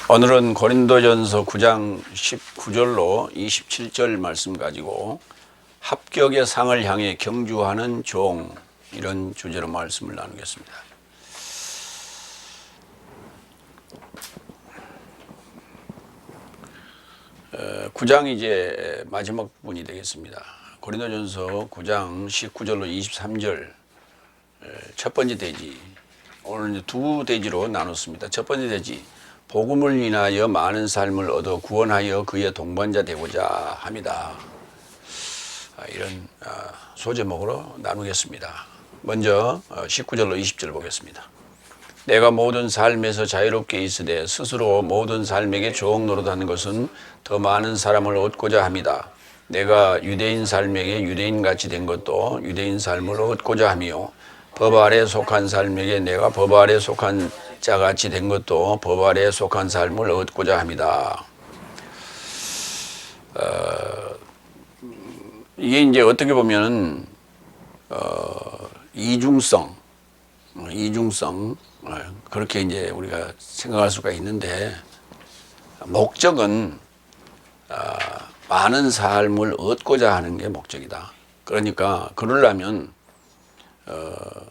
오늘은 고린도전서 9장 19절로 27절 말씀 가지고 합격의 상을 향해 경주하는 종, 이런 주제로 말씀을 나누겠습니다. 9장이 이제 마지막 부분이 되겠습니다. 고린도전서 9장 19절로 23절, 첫 번째 대지, 오늘 이제 두 대지로 나눴습니다. 첫 번째 대지, 복음을 인하여 많은 삶을 얻어 구원하여 그의 동반자 되고자 합니다. 이런 소제목으로 나누겠습니다. 먼저 19절로 20절 보겠습니다. 내가 모든 삶에서 자유롭게 있으되 스스로 모든 삶에게 종 노릇하는 것은 더 많은 사람을 얻고자 합니다. 내가 유대인 삶에게 유대인같이 된 것도 유대인 삶을 얻고자 하며 법 아래 속한 삶에게 내가 법 아래 속한 자같이 된 것도 법 아래 속한 삶을 얻고자 합니다. 이게 이제 어떻게 보면 이중성 그렇게 이제 우리가 생각할 수가 있는데, 목적은 많은 삶을 얻고자 하는 게 목적이다. 그러니까 그러려면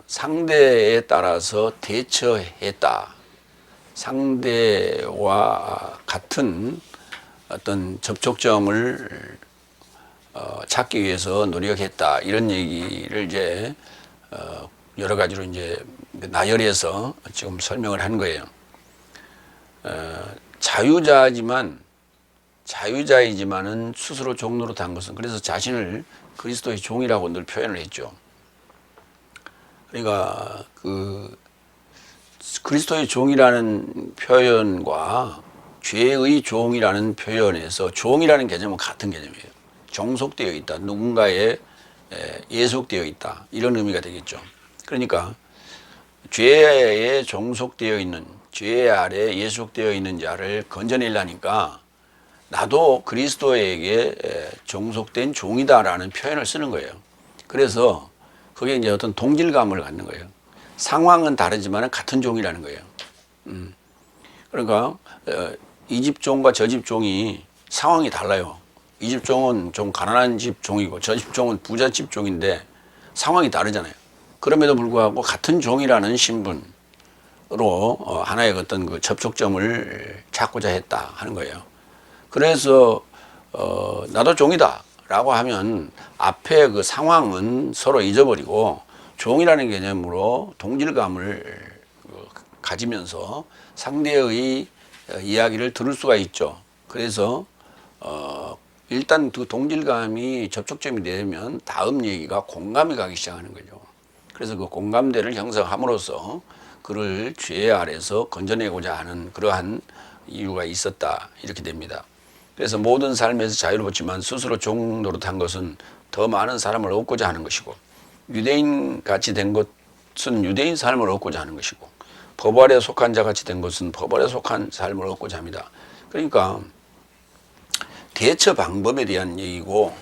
상대에 따라서 대처했다. 상대와 같은 어떤 접촉점을 찾기 위해서 노력했다. 이런 얘기를 이제 여러 가지로 이제 나열해서 지금 설명을 한 거예요. 자유자이지만은 스스로 종 노릇한 것은, 그래서 자신을 그리스도의 종이라고 늘 표현을 했죠. 그러니까 그리스도의 종이라는 표현과 죄의 종이라는 표현에서 종이라는 개념은 같은 개념이에요. 종속되어 있다, 누군가에 예속되어 있다, 이런 의미가 되겠죠. 그러니까 죄에 종속되어 있는, 죄 아래 예속되어 있는 자를 건져내려니까 나도 그리스도에게 종속된 종이다라는 표현을 쓰는 거예요. 그래서 그게 이제 어떤 동질감을 갖는 거예요. 상황은 다르지만 같은 종이라는 거예요. 그러니까 이 집 종과 저 집 종이 상황이 달라요. 이 집 종은 좀 가난한 집 종이고 저 집 종은 부자 집 종인데 상황이 다르잖아요. 그럼에도 불구하고 같은 종이라는 신분으로 하나의 어떤 그 접촉점을 찾고자 했다 하는 거예요. 그래서 나도 종이다 라고 하면 앞에 그 상황은 서로 잊어버리고 종이라는 개념으로 동질감을 가지면서 상대의 이야기를 들을 수가 있죠. 그래서 일단 그 동질감이 접촉점이 되면 다음 얘기가 공감이 가기 시작하는 거죠. 그래서 그 공감대를 형성함으로써 그를 죄 아래서 건져내고자 하는 그러한 이유가 있었다, 이렇게 됩니다. 그래서 모든 삶에서 자유롭지만 스스로 종 노릇한 것은 더 많은 사람을 얻고자 하는 것이고, 유대인 같이 된 것은 유대인 삶을 얻고자 하는 것이고, 법 아래 속한 자 같이 된 것은 법 아래 속한 삶을 얻고자 합니다. 그러니까 대처 방법에 대한 얘기고,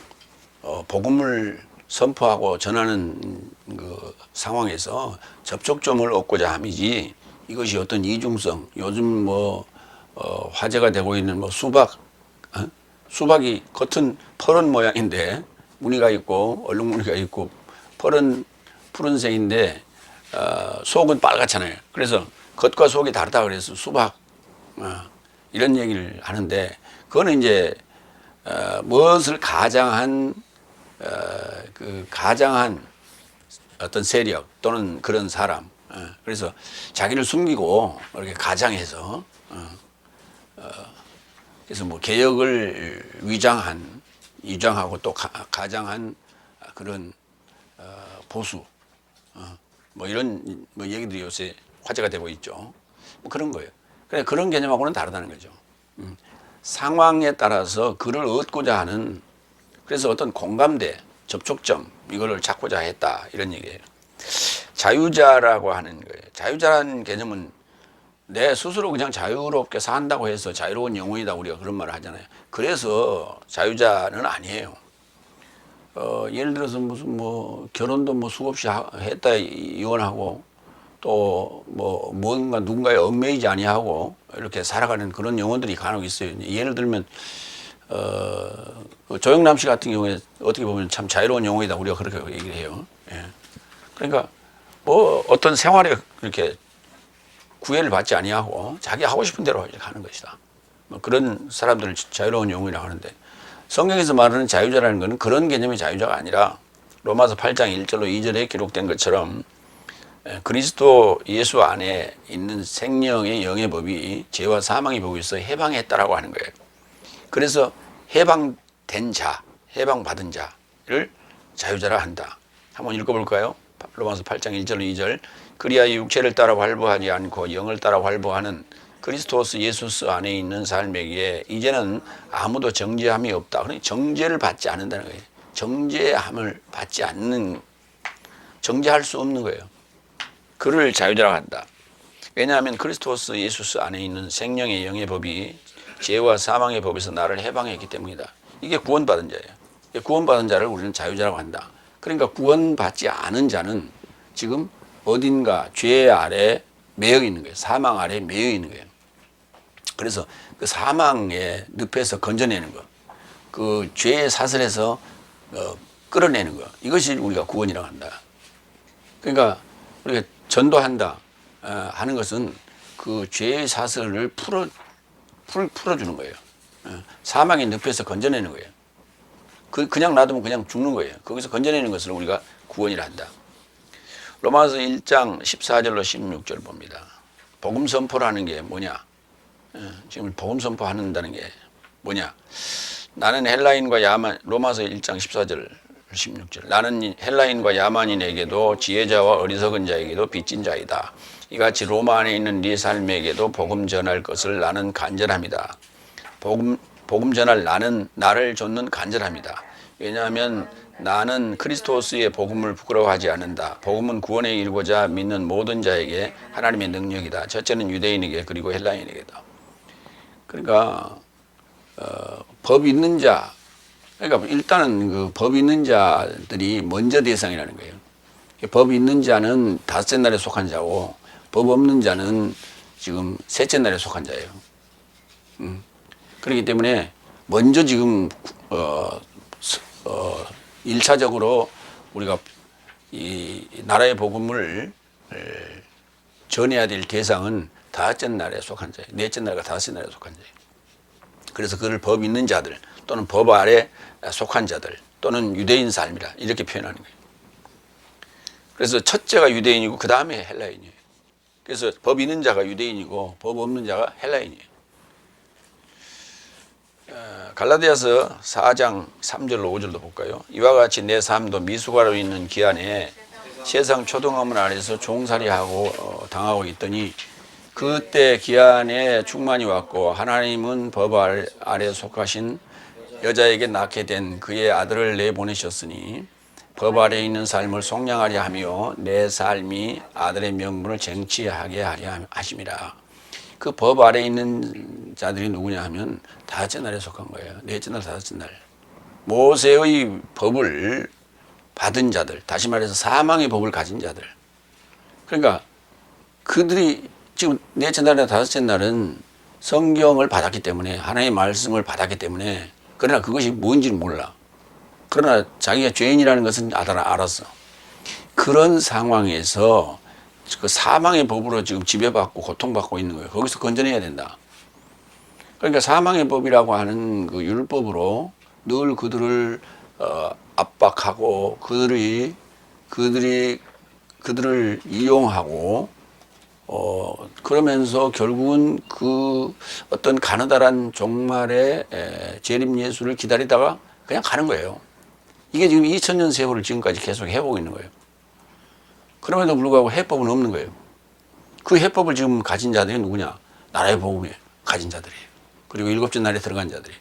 복음을 선포하고 전하는 그 상황에서 접촉점을 얻고자 함이지, 이것이 어떤 이중성, 요즘 화제가 되고 있는 수박이 겉은 푸른 모양인데 무늬가 있고 얼룩무늬가 있고 푸른색인데 속은 빨갛잖아요. 그래서 겉과 속이 다르다 그래서 수박 이런 얘기를 하는데, 그거는 이제 무엇을 가장한 어떤 세력 또는 그런 사람, 그래서 자기를 숨기고 이렇게 가장해서 그래서 개혁을 위장하고 또 가장한 그런 보수, 이런 얘기들이 요새 화제가 되고 있죠. 그런 거예요. 그런 개념하고는 다르다는 거죠. 상황에 따라서 그를 얻고자 하는, 그래서 어떤 공감대, 접촉점, 이거를 찾고자 했다, 이런 얘기예요. 자유자라고 하는 거예요. 자유자라는 개념은 내 스스로 그냥 자유롭게 산다고 해서 자유로운 영혼이다, 우리가 그런 말을 하잖아요. 그래서 자유자는 아니에요. 예를 들어서 무슨 결혼도 수없이 했다 이혼하고 또 뭐 뭔가 누군가에 얽매이지 아니하고 이렇게 살아가는 그런 영혼들이 간혹 있어요. 예를 들면 그 조영남 씨 같은 경우에 어떻게 보면 참 자유로운 영혼이다 우리가 그렇게 얘기를 해요. 예. 그러니까 뭐 어떤 생활에 그렇게 구애를 받지 아니하고 자기 하고 싶은 대로 가는 것이다. 뭐 그런 사람들을 자유로운 영혼이라고 하는데, 성경에서 말하는 자유자라는 것은 그런 개념의 자유자가 아니라 로마서 8장 1절로 2절에 기록된 것처럼 그리스도 예수 안에 있는 생명의 영의 법이 죄와 사망의 법에서 해방했다라고 하는 거예요. 그래서 해방된 자, 해방받은 자를 자유자라 한다. 한번 읽어볼까요? 로마서 8장 1절로 2절. 그리하여 육체를 따라 활보하지 않고 영을 따라 활보하는 그리스도스 예수스 안에 있는 삶에게 이제는 아무도 정죄함이 없다. 그러니 정죄를 받지 않는다는 거예요. 정죄함을 받지 않는, 정죄할 수 없는 거예요. 그를 자유자라고 한다. 왜냐하면 그리스도스 예수스 안에 있는 생명의 영의 법이 죄와 사망의 법에서 나를 해방했기 때문이다. 이게 구원받은 자예요. 구원받은 자를 우리는 자유자라고 한다. 그러니까 구원받지 않은 자는 지금 어딘가 죄 아래 매여 있는 거예요. 사망 아래 매여 있는 거예요. 그래서 그 사망의 늪에서 건져내는 것, 그 죄의 사슬에서 끌어내는 것, 이것이 우리가 구원이라고 한다. 그러니까 우리가 전도한다 하는 것은 그 죄의 사슬을 풀어주는 거예요. 사망의 늪에서 건져내는 거예요. 그냥 놔두면 그냥 죽는 거예요. 거기서 건져내는 것을 우리가 구원이라 한다. 로마서 1장 14절로 16절 봅니다. 복음 선포라는 게 뭐냐? 지금 복음 선포한다는 게 뭐냐? 나는 헬라인과 야만, 로마서 1장 14절 16절. 나는 헬라인과 야만인에게도 지혜자와 어리석은 자에게도 빚진 자이다. 이같이 로마 안에 있는 네 삶에게도 복음 전할 것을 나는 간절합니다. 복음 전할 나를 좇는 간절합니다. 왜냐하면 나는 그리스도스의 복음을 부끄러워하지 않는다. 복음은 구원에 이르고자 믿는 모든 자에게 하나님의 능력이다. 첫째는 유대인에게 그리고 헬라인에게다. 그러니까 법 있는 자, 그러니까 일단은 그 법 있는 자들이 먼저 대상이라는 거예요. 법 있는 자는 닷새 날에 속한 자고 법 없는 자는 지금 셋째 날에 속한 자예요. 그렇기 때문에 먼저 지금 1차적으로 우리가 이 나라의 복음을 전해야 될 대상은 다섯째 날에 속한 자예요. 넷째 날과 다섯째 날에 속한 자예요. 그래서 그를 법 있는 자들 또는 법 아래 속한 자들 또는 유대인 삶이라 이렇게 표현하는 거예요. 그래서 첫째가 유대인이고 그 다음에 헬라인이에요. 그래서 법 있는 자가 유대인이고 법 없는 자가 헬라인이에요. 갈라디아서 4장 3절로 5절도 볼까요? 이와 같이 내 삶도 미숙아로 있는 기한에 세상 초등학문 아래서 종살이하고 당하고 있더니 그때 기한에 충만이 왔고 하나님은 법 아래 속하신 여자에게 낳게 된 그의 아들을 내보내셨으니 법 아래 있는 삶을 속량하려 하며 내 삶이 아들의 명분을 쟁취하게 하려 하심이라. 그 법 아래 있는 자들이 누구냐 하면 다섯째 날에 속한 거예요. 넷째 날, 다섯째 날. 모세의 법을 받은 자들, 다시 말해서 사망의 법을 가진 자들. 그러니까 그들이 지금 넷째 날이나 다섯째 날은 성경을 받았기 때문에, 하나님의 말씀을 받았기 때문에, 그러나 그것이 뭔지는 몰라. 그러나 자기가 죄인이라는 것은 알았어. 그런 상황에서 그 사망의 법으로 지금 지배받고 고통받고 있는 거예요. 거기서 건져내야 된다. 그러니까 사망의 법이라고 하는 그 율법으로 늘 그들을 압박하고 그들을 이용하고 그러면서 결국은 그 어떤 가느다란 종말의 재림 예수를 기다리다가 그냥 가는 거예요. 이게 지금 2000년 세월을 지금까지 계속 해보고 있는 거예요. 그럼에도 불구하고 해법은 없는 거예요. 그 해법을 지금 가진 자들이 누구냐? 나라의 복음에 가진 자들이에요. 그리고 일곱째 날에 들어간 자들이에요.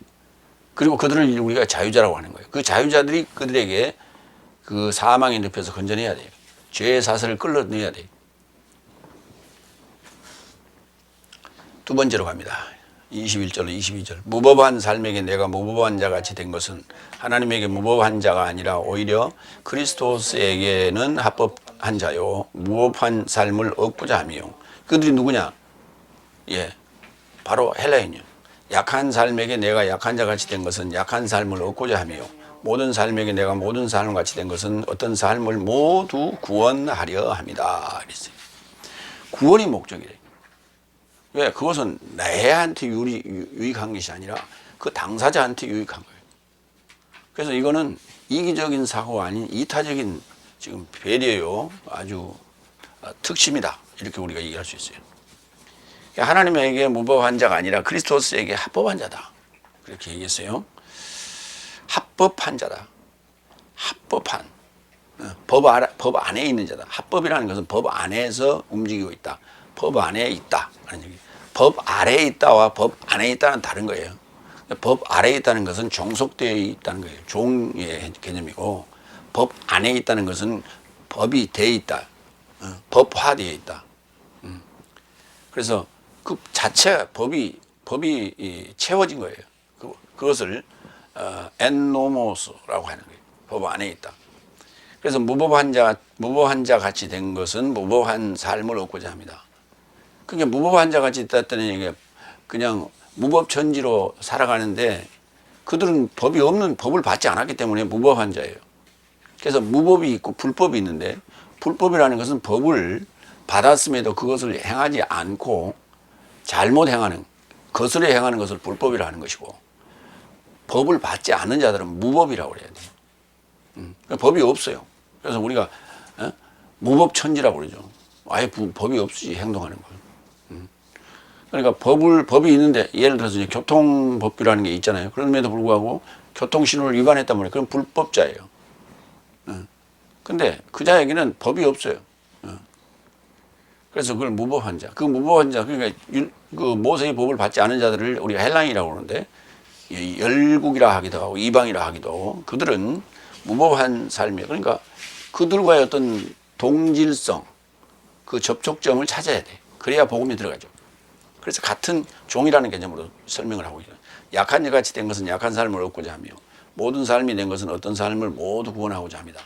그리고 그들을 우리가 자유자라고 하는 거예요. 그 자유자들이 그들에게 그 사망의 늪에서 건져내야 돼요. 죄의 사슬을 끌어내야 돼요. 두 번째로 갑니다. 21절로 22절. 무법한 삶에게 내가 무법한 자같이 된 것은 하나님에게 무법한 자가 아니라 오히려 그리스도스에게는 무법한 자요 무법한 삶을 얻고자 함이요. 그들이 누구냐? 예, 바로 헬라인이요. 약한 삶에게 내가 약한 자 같이 된 것은 약한 삶을 얻고자 함이요. 모든 삶에게 내가 모든 삶을 같이 된 것은 어떤 삶을 모두 구원하려 함이다. 그랬어요. 구원이 목적이래. 왜? 그것은 내한테 유익한 것이 아니라 그 당사자한테 유익한 거예요. 그래서 이거는 이기적인 사고가 아닌 이타적인 지금 배려요. 아주 특심이다. 이렇게 우리가 얘기할 수 있어요. 하나님에게 무법한 자가 아니라 그리스도스에게 합법한 자다. 그렇게 얘기했어요. 합법한 자다. 합법한. 법 안에 있는 자다. 합법이라는 것은 법 안에서 움직이고 있다. 법 안에 있다. 법 아래에 있다와 법 안에 있다는 다른 거예요. 법 아래에 있다는 것은 종속되어 있다는 거예요. 종의 개념이고, 법 안에 있다는 것은 법이 되어 있다. 법화되어 있다. 그래서 그 자체 법이 채워진 거예요. 그것을 엔노모스라고 하는 거예요. 법 안에 있다. 그래서 무법한 자 같이 된 것은 무법한 삶을 얻고자 합니다. 그러니까 무법한 자 같이 됐다는 얘기가 그냥 무법천지로 살아가는데 그들은 법이 없는 법을 받지 않았기 때문에 무법한 자예요. 그래서 무법이 있고 불법이 있는데 불법이라는 것은 법을 받았음에도 그것을 행하지 않고 잘못 행하는, 거슬려 행하는 것을 불법이라 하는 것이고, 법을 받지 않는 자들은 무법이라고 그래야 돼요. 법이 없어요. 그래서 우리가 무법천지라고 그러죠. 아예 법이 없이 행동하는 거예요. 그러니까 법이 있는데, 예를 들어서 이제 교통법규라는 게 있잖아요. 그럼에도 불구하고 교통신호를 위반했단 말이에요. 그럼 불법자예요. 근데 그 자에게는 법이 없어요. 그래서 그걸 무법한 자. 그 무법한 자, 그러니까 그 모세의 법을 받지 않은 자들을 우리가 헬라인이라고 그러는데, 열국이라 하기도 하고 이방이라 하기도 하고, 그들은 무법한 삶이에요. 그러니까 그들과의 어떤 동질성, 그 접촉점을 찾아야 돼. 그래야 복음이 들어가죠. 그래서 같은 종이라는 개념으로 설명을 하고 있어요. 약한 자 같이 된 것은 약한 삶을 얻고자 하며, 모든 삶이 된 것은 어떤 삶을 모두 구원하고자 합니다.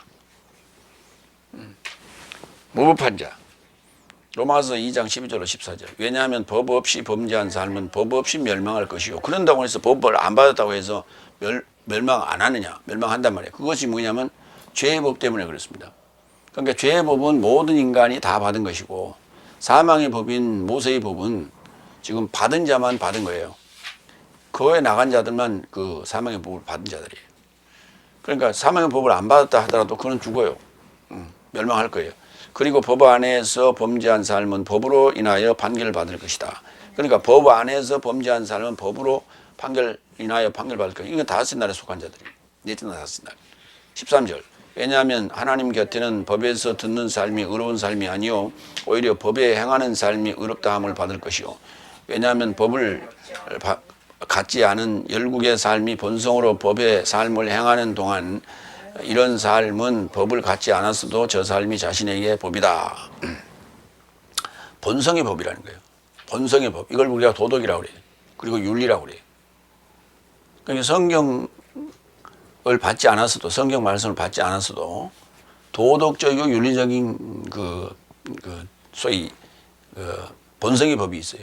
무법한 자. 로마서 2장 12절로 14절. 왜냐하면 법 없이 범죄한 삶은 법 없이 멸망할 것이요. 그런다고 해서 법을 안 받았다고 해서 멸망 안 하느냐? 멸망한단 말이에요. 그것이 뭐냐면 죄의 법 때문에 그렇습니다. 그러니까 죄의 법은 모든 인간이 다 받은 것이고, 사망의 법인 모세의 법은 지금 받은 자만 받은 거예요. 그 외에 나간 자들만 그 사망의 법을 받은 자들이에요. 그러니까 사망의 법을 안 받았다 하더라도 그는 죽어요. 멸망할 거예요. 그리고 법 안에서 범죄한 삶은 법으로 인하여 판결을 받을 것이다. 그러니까 법 안에서 범죄한 삶은 법으로 인하여 판결받을 것이다. 이건 다섯째 날에 속한 자들이에요. 넷째 날, 다섯째 날. 13절. 왜냐하면 하나님 곁에는 법에서 듣는 삶이 의로운 삶이 아니요 오히려 법에 행하는 삶이 의롭다함을 받을 것이요. 왜냐하면 법을 갖지 않은 열국의 삶이 본성으로 법의 삶을 행하는 동안 이런 삶은 법을 갖지 않았어도 저 삶이 자신에게 법이다. 본성의 법이라는 거예요. 본성의 법. 이걸 우리가 도덕이라고 그래요. 그리고 윤리라고 그래요. 그러니까 성경을 받지 않았어도, 성경 말씀을 받지 않았어도 도덕적이고 윤리적인 소위 본성의 법이 있어요.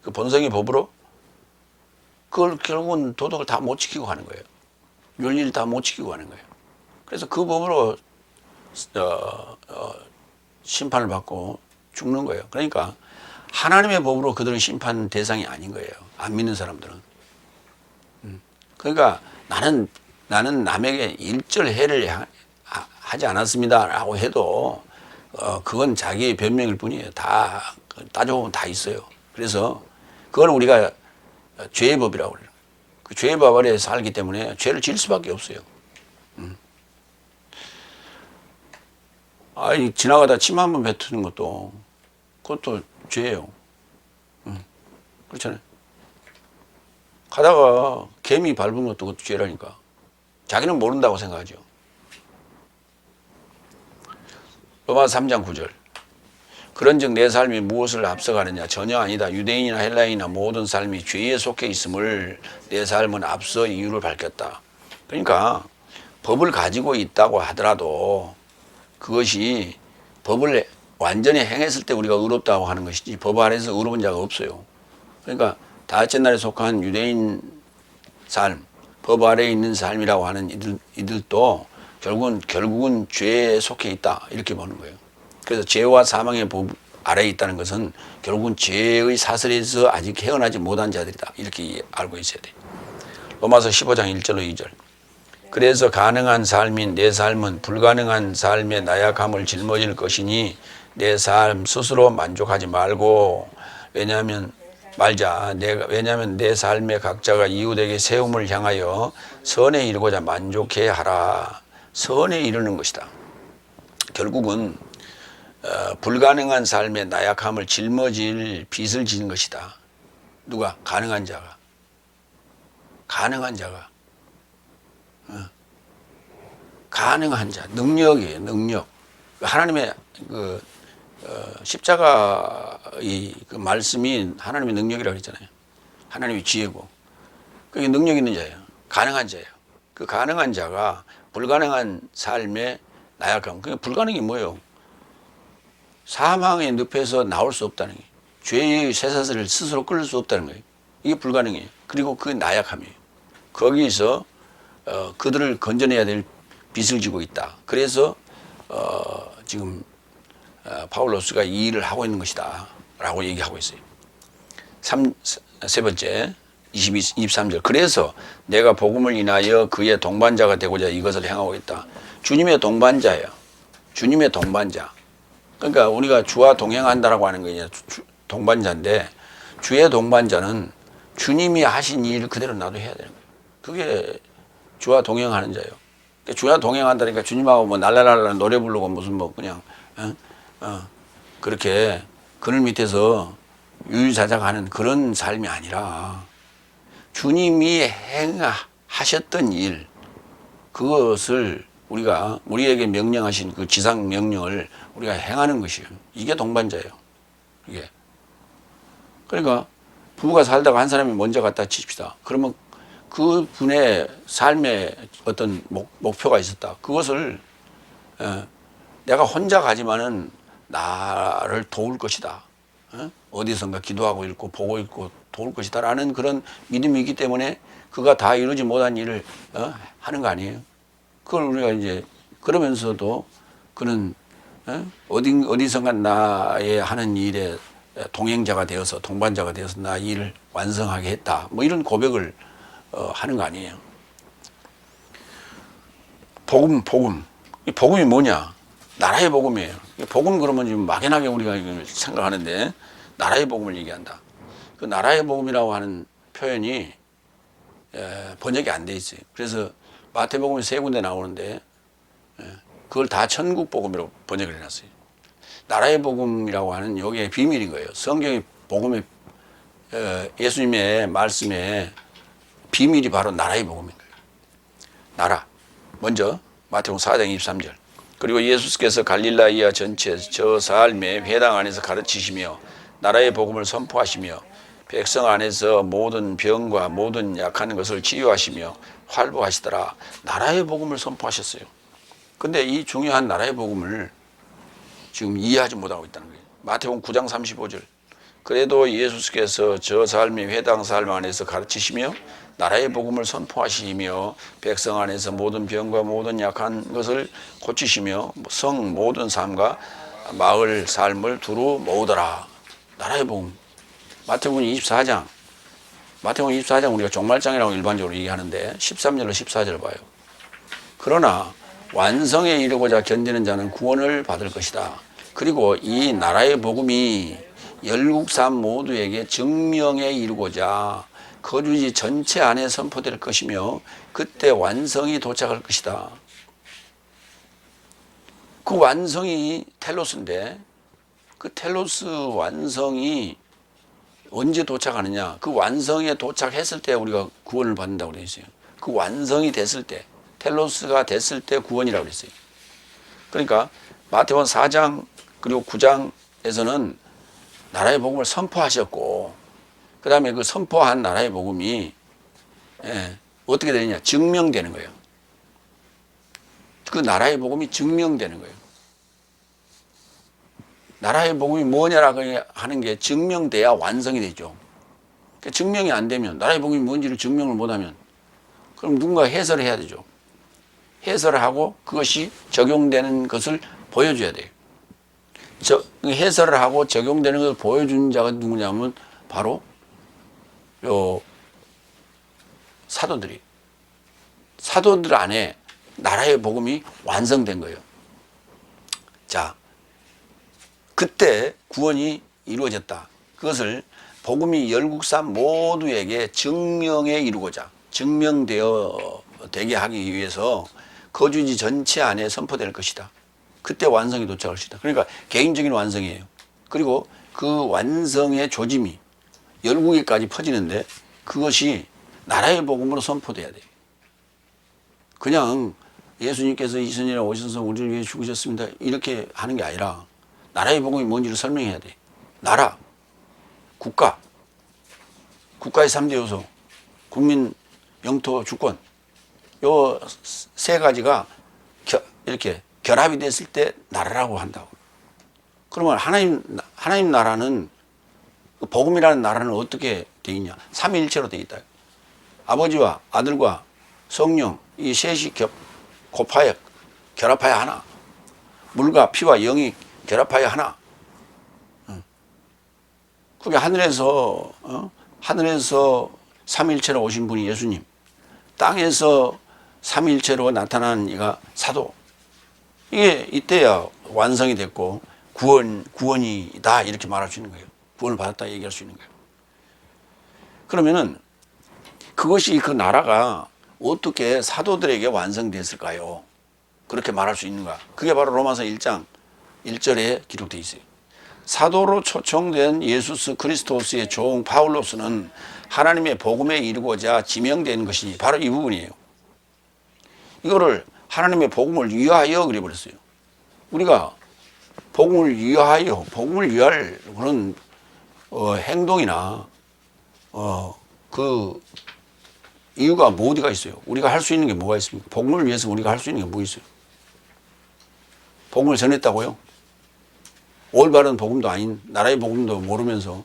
그 본성의 법으로 그걸 결국은 도덕을 다 못 지키고 가는 거예요. 윤리를 다 못 지키고 가는 거예요. 그래서 그 법으로 심판을 받고 죽는 거예요. 그러니까 하나님의 법으로 그들은 심판 대상이 아닌 거예요. 안 믿는 사람들은. 그러니까 나는 남에게 일절 해를 하지 않았습니다라고 해도 그건 자기의 변명일 뿐이에요. 다 따져보면 다 있어요. 그래서 그걸 우리가 죄의 법이라고 그래요. 그 죄의 법 아래 살기 때문에 죄를 지을 수밖에 없어요. 아니, 지나가다 침 한 번 뱉는 것도, 그것도 죄예요. 그렇잖아요. 가다가 개미 밟은 것도 그것도 죄라니까. 자기는 모른다고 생각하죠. 로마서 3장 9절. 그런즉 내 삶이 무엇을 앞서가느냐? 전혀 아니다. 유대인이나 헬라인이나 모든 삶이 죄에 속해 있음을 내 삶은 앞서 이유를 밝혔다. 그러니까 법을 가지고 있다고 하더라도 그것이 법을 완전히 행했을 때 우리가 의롭다고 하는 것이지 법 아래에서 의로운 자가 없어요. 그러니까 다섯째 날에 속한 유대인 삶, 법 아래에 있는 삶이라고 하는 이들도 결국은 죄에 속해 있다 이렇게 보는 거예요. 그래서 죄와 사망의 법 아래에 있다는 것은 결국은 죄의 사슬에서 아직 헤어나지 못한 자들이다 이렇게 알고 있어야 돼요. 로마서 15장 1절로 2절. 그래서 가능한 삶인 내 삶은 불가능한 삶의 나약함을 짊어질 것이니 내 삶 스스로 만족하지 말고 왜냐하면 내 삶의 각자가 이웃에게 세움을 향하여 선에 이르고자 만족해야 하라. 선에 이르는 것이다. 결국은 불가능한 삶의 나약함을 짊어질 빚을 지는 것이다. 누가? 가능한 자가. 가능한 자, 능력이에요, 능력. 하나님의 십자가의 그 말씀이 하나님의 능력이라고 했잖아요. 하나님의 지혜고. 그게 능력 있는 자예요. 가능한 자예요. 그 가능한 자가 불가능한 삶의 나약함. 그게 불가능이 뭐예요? 사망의 늪에서 나올 수 없다는 거예요. 죄의 쇠사슬을 스스로 끌 수 없다는 거예요. 이게 불가능해요. 그리고 그 나약함이에요. 거기서 그들을 건져내야 될 빚을 지고 있다. 그래서 지금 파울로스가 이 일을 하고 있는 것이다 라고 얘기하고 있어요. 세 번째 23절. 그래서 내가 복음을 인하여 그의 동반자가 되고자 이것을 행하고 있다. 주님의 동반자예요. 주님의 동반자. 그러니까 우리가 주와 동행한다라고 하는 거냐 동반자인데 주의 동반자는 주님이 하신 일 그대로 나도 해야 되는 거예요. 그게 주와 동행하는 자예요. 주와 동행한다니까 주님하고 뭐 날라날라 노래 부르고 무슨 뭐 그냥 그렇게 그늘 밑에서 유유자적하는 그런 삶이 아니라 주님이 행하셨던 일 그것을 우리에게 명령하신 그 지상 명령을 우리가 행하는 것이에요. 이게 동반자예요. 이게. 그러니까 부부가 살다가 한 사람이 먼저 갔다 칩시다. 그러면 그 분의 삶의 어떤 목표가 있었다. 그것을 내가 혼자 가지만은 나를 도울 것이다. 어디선가 기도하고 있고 보고 있고 도울 것이다 라는 그런 믿음이 있기 때문에 그가 다 이루지 못한 일을 하는 거 아니에요. 그걸 우리가 이제 그러면서도 그는 어디선가 나의 하는 일에 동행자가 되어서 동반자가 되어서 나 일을 완성하게 했다. 뭐 이런 고백을 하는 거 아니에요. 복음. 이 복음이 뭐냐? 나라의 복음이에요. 복음 그러면 지금 막연하게 우리가 생각하는데 나라의 복음을 얘기한다. 그 나라의 복음이라고 하는 표현이 번역이 안 돼 있어요. 그래서 마태복음이 3군데 나오는데 그걸 다 천국 복음이라고 번역을 해놨어요. 나라의 복음이라고 하는 여기에 비밀인 거예요. 성경의 복음의 예수님의 말씀에 비밀이 바로 나라의 복음인 거예요. 나라. 먼저 마태복음 4장 23절. 그리고 예수께서 갈릴라이아 전체 저 삶의 회당 안에서 가르치시며 나라의 복음을 선포하시며 백성 안에서 모든 병과 모든 약한 것을 치유하시며 활보하시더라. 나라의 복음을 선포하셨어요. 근데 이 중요한 나라의 복음을 지금 이해하지 못하고 있다는 거예요. 마태복음 9장 35절. 그래도 예수께서 저 삶의 회당 삶 안에서 가르치시며 나라의 복음을 선포하시며 백성 안에서 모든 병과 모든 약한 것을 고치시며 성 모든 삶과 마을 삶을 두루 모으더라. 나라의 복음. 마태복음 24장 우리가 종말장이라고 일반적으로 얘기하는데 13절로 14절 봐요. 그러나 완성에 이르고자 견디는 자는 구원을 받을 것이다. 그리고 이 나라의 복음이 열국산 모두에게 증명에 이르고자 거주지 전체 안에 선포될 것이며 그때 완성이 도착할 것이다. 그 완성이 텔로스인데 그 텔로스 완성이 언제 도착하느냐? 그 완성에 도착했을 때 우리가 구원을 받는다고 되어 있어요. 그 완성이 됐을 때, 텔로스가 됐을 때 구원이라고 그랬어요. 그러니까 마태복음 4장 그리고 9장에서는 나라의 복음을 선포하셨고 그 다음에 그 선포한 나라의 복음이 어떻게 되느냐? 증명되는 거예요. 그 나라의 복음이 증명되는 거예요. 나라의 복음이 뭐냐라고 하는 게 증명돼야 완성이 되죠. 그러니까 증명이 안 되면, 나라의 복음이 뭔지를 증명을 못하면 그럼 누군가 해설을 해야 되죠. 해설을 하고 그것이 적용되는 것을 보여줘야 돼요. 해설을 하고 적용되는 것을 보여주는 자가 누구냐면 바로 요 사도들 안에 나라의 복음이 완성된 거예요. 자, 그때 구원이 이루어졌다. 그것을 복음이 열국산 모두에게 증명되어 되게 하기 위해서 거주지 전체 안에 선포될 것이다. 그때 완성이 도착할 것이다. 그러니까 개인적인 완성이에요. 그리고 그 완성의 조짐이 열국에까지 퍼지는데 그것이 나라의 복음으로 선포돼야 돼요. 그냥 예수님께서 이순신에 오셔서 우리를 위해 죽으셨습니다. 이렇게 하는 게 아니라 나라의 복음이 뭔지를 설명해야 돼. 나라, 국가, 국가의 3대 요소, 국민, 영토, 주권. 요 세 가지가 이렇게 결합이 됐을 때 나라라고 한다고. 그러면 하나님 나라는, 복음이라는 나라는 어떻게 돼 있냐? 삼위일체로 돼 있다. 아버지와 아들과 성령, 이 셋이 결합하여 하나. 물과 피와 영이 결합하여 하나. 그게 하늘에서 삼위일체로 오신 분이 예수님, 땅에서 삼위일체로 나타난 이가 사도. 이게 이때야 완성이 됐고 구원이다 이렇게 말할 수 있는 거예요. 구원을 받았다 얘기할 수 있는 거예요. 그러면은 그것이, 그 나라가 어떻게 사도들에게 완성됐을까요? 그렇게 말할 수 있는가? 그게 바로 로마서 1장 1절에 기록되어 있어요. 사도로 초청된 예수 그리스도스의 종 바울로서는 하나님의 복음에 이르고자 지명된 것이 바로 이 부분이에요. 이거를 하나님의 복음을 위하여 그래버렸어요. 우리가 복음을 위하여, 복음을 위할 그런 행동이나 그 이유가 뭐 어디가 있어요? 우리가 할 수 있는 게 뭐가 있습니까? 복음을 위해서 우리가 할 수 있는 게 뭐 있어요? 복음을 전했다고요? 올바른 복음도 아닌 나라의 복음도 모르면서,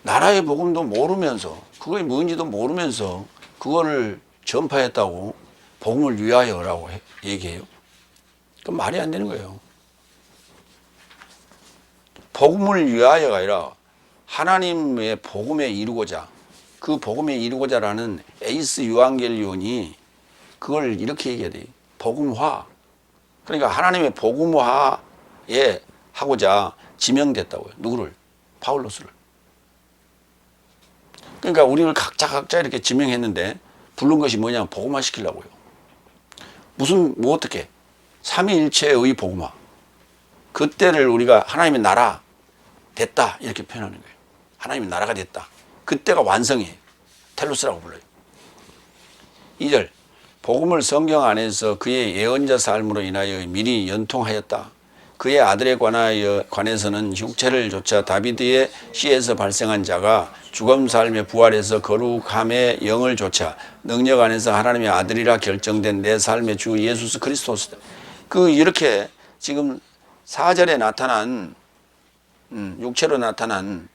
나라의 복음도 모르면서, 그게 뭔지도 모르면서 그거를 전파했다고 복음을 위하여라고 얘기해요. 그건 말이 안 되는 거예요. 복음을 위하여가 아니라 하나님의 복음에 이루고자, 그 복음에 이루고자라는 에이스 유앙겔리온이 그걸 이렇게 얘기해야 돼요. 복음화. 그러니까 하나님의 복음화에 하고자 지명됐다고요. 누구를? 바울로스를. 그러니까 우리를 각자 이렇게 지명했는데 부른 것이 뭐냐면 복음화 시키려고요. 뭐 어떻게? 삼위일체의 복음화. 그때를 우리가 하나님의 나라 됐다 이렇게 표현하는 거예요. 하나님의 나라가 됐다. 그때가 완성이에요. 텔로스라고 불러요. 2절, 복음을 성경 안에서 그의 예언자 삶으로 인하여 미리 연통하였다. 그의 아들에 관해서는 육체를 조차 다비드의 씨에서 발생한 자가 죽음 삶에 부활해서 거룩함의 영을 조차 능력 안에서 하나님의 아들이라 결정된 내 삶의 주 예수 그리스도스다. 이렇게 지금 4절에 나타난 육체로 나타난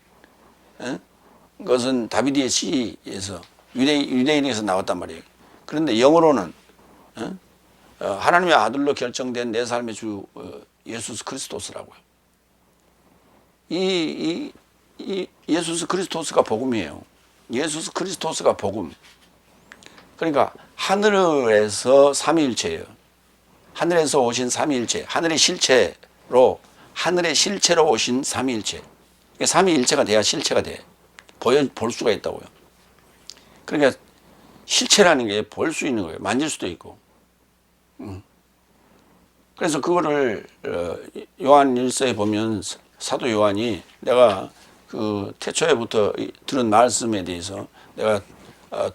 것은 다비드의 씨에서 유대인에서 나왔단 말이에요. 그런데 영어로는 하나님의 아들로 결정된 내 삶의 주 예수 그리스도스라고요. 이 예수 그리스도스가 복음이에요. 예수 그리스도스가 복음. 그러니까 하늘에서 삼위일체예요. 하늘에서 오신 삼위일체, 하늘의 실체로 오신 삼위일체. 삼위일체가 돼야 실체가 돼. 볼 수가 있다고요. 그러니까 실체라는 게 볼 수 있는 거예요. 만질 수도 있고. 그래서 그거를 요한 1서에 보면 사도 요한이 내가 그 태초에부터 들은 말씀에 대해서 내가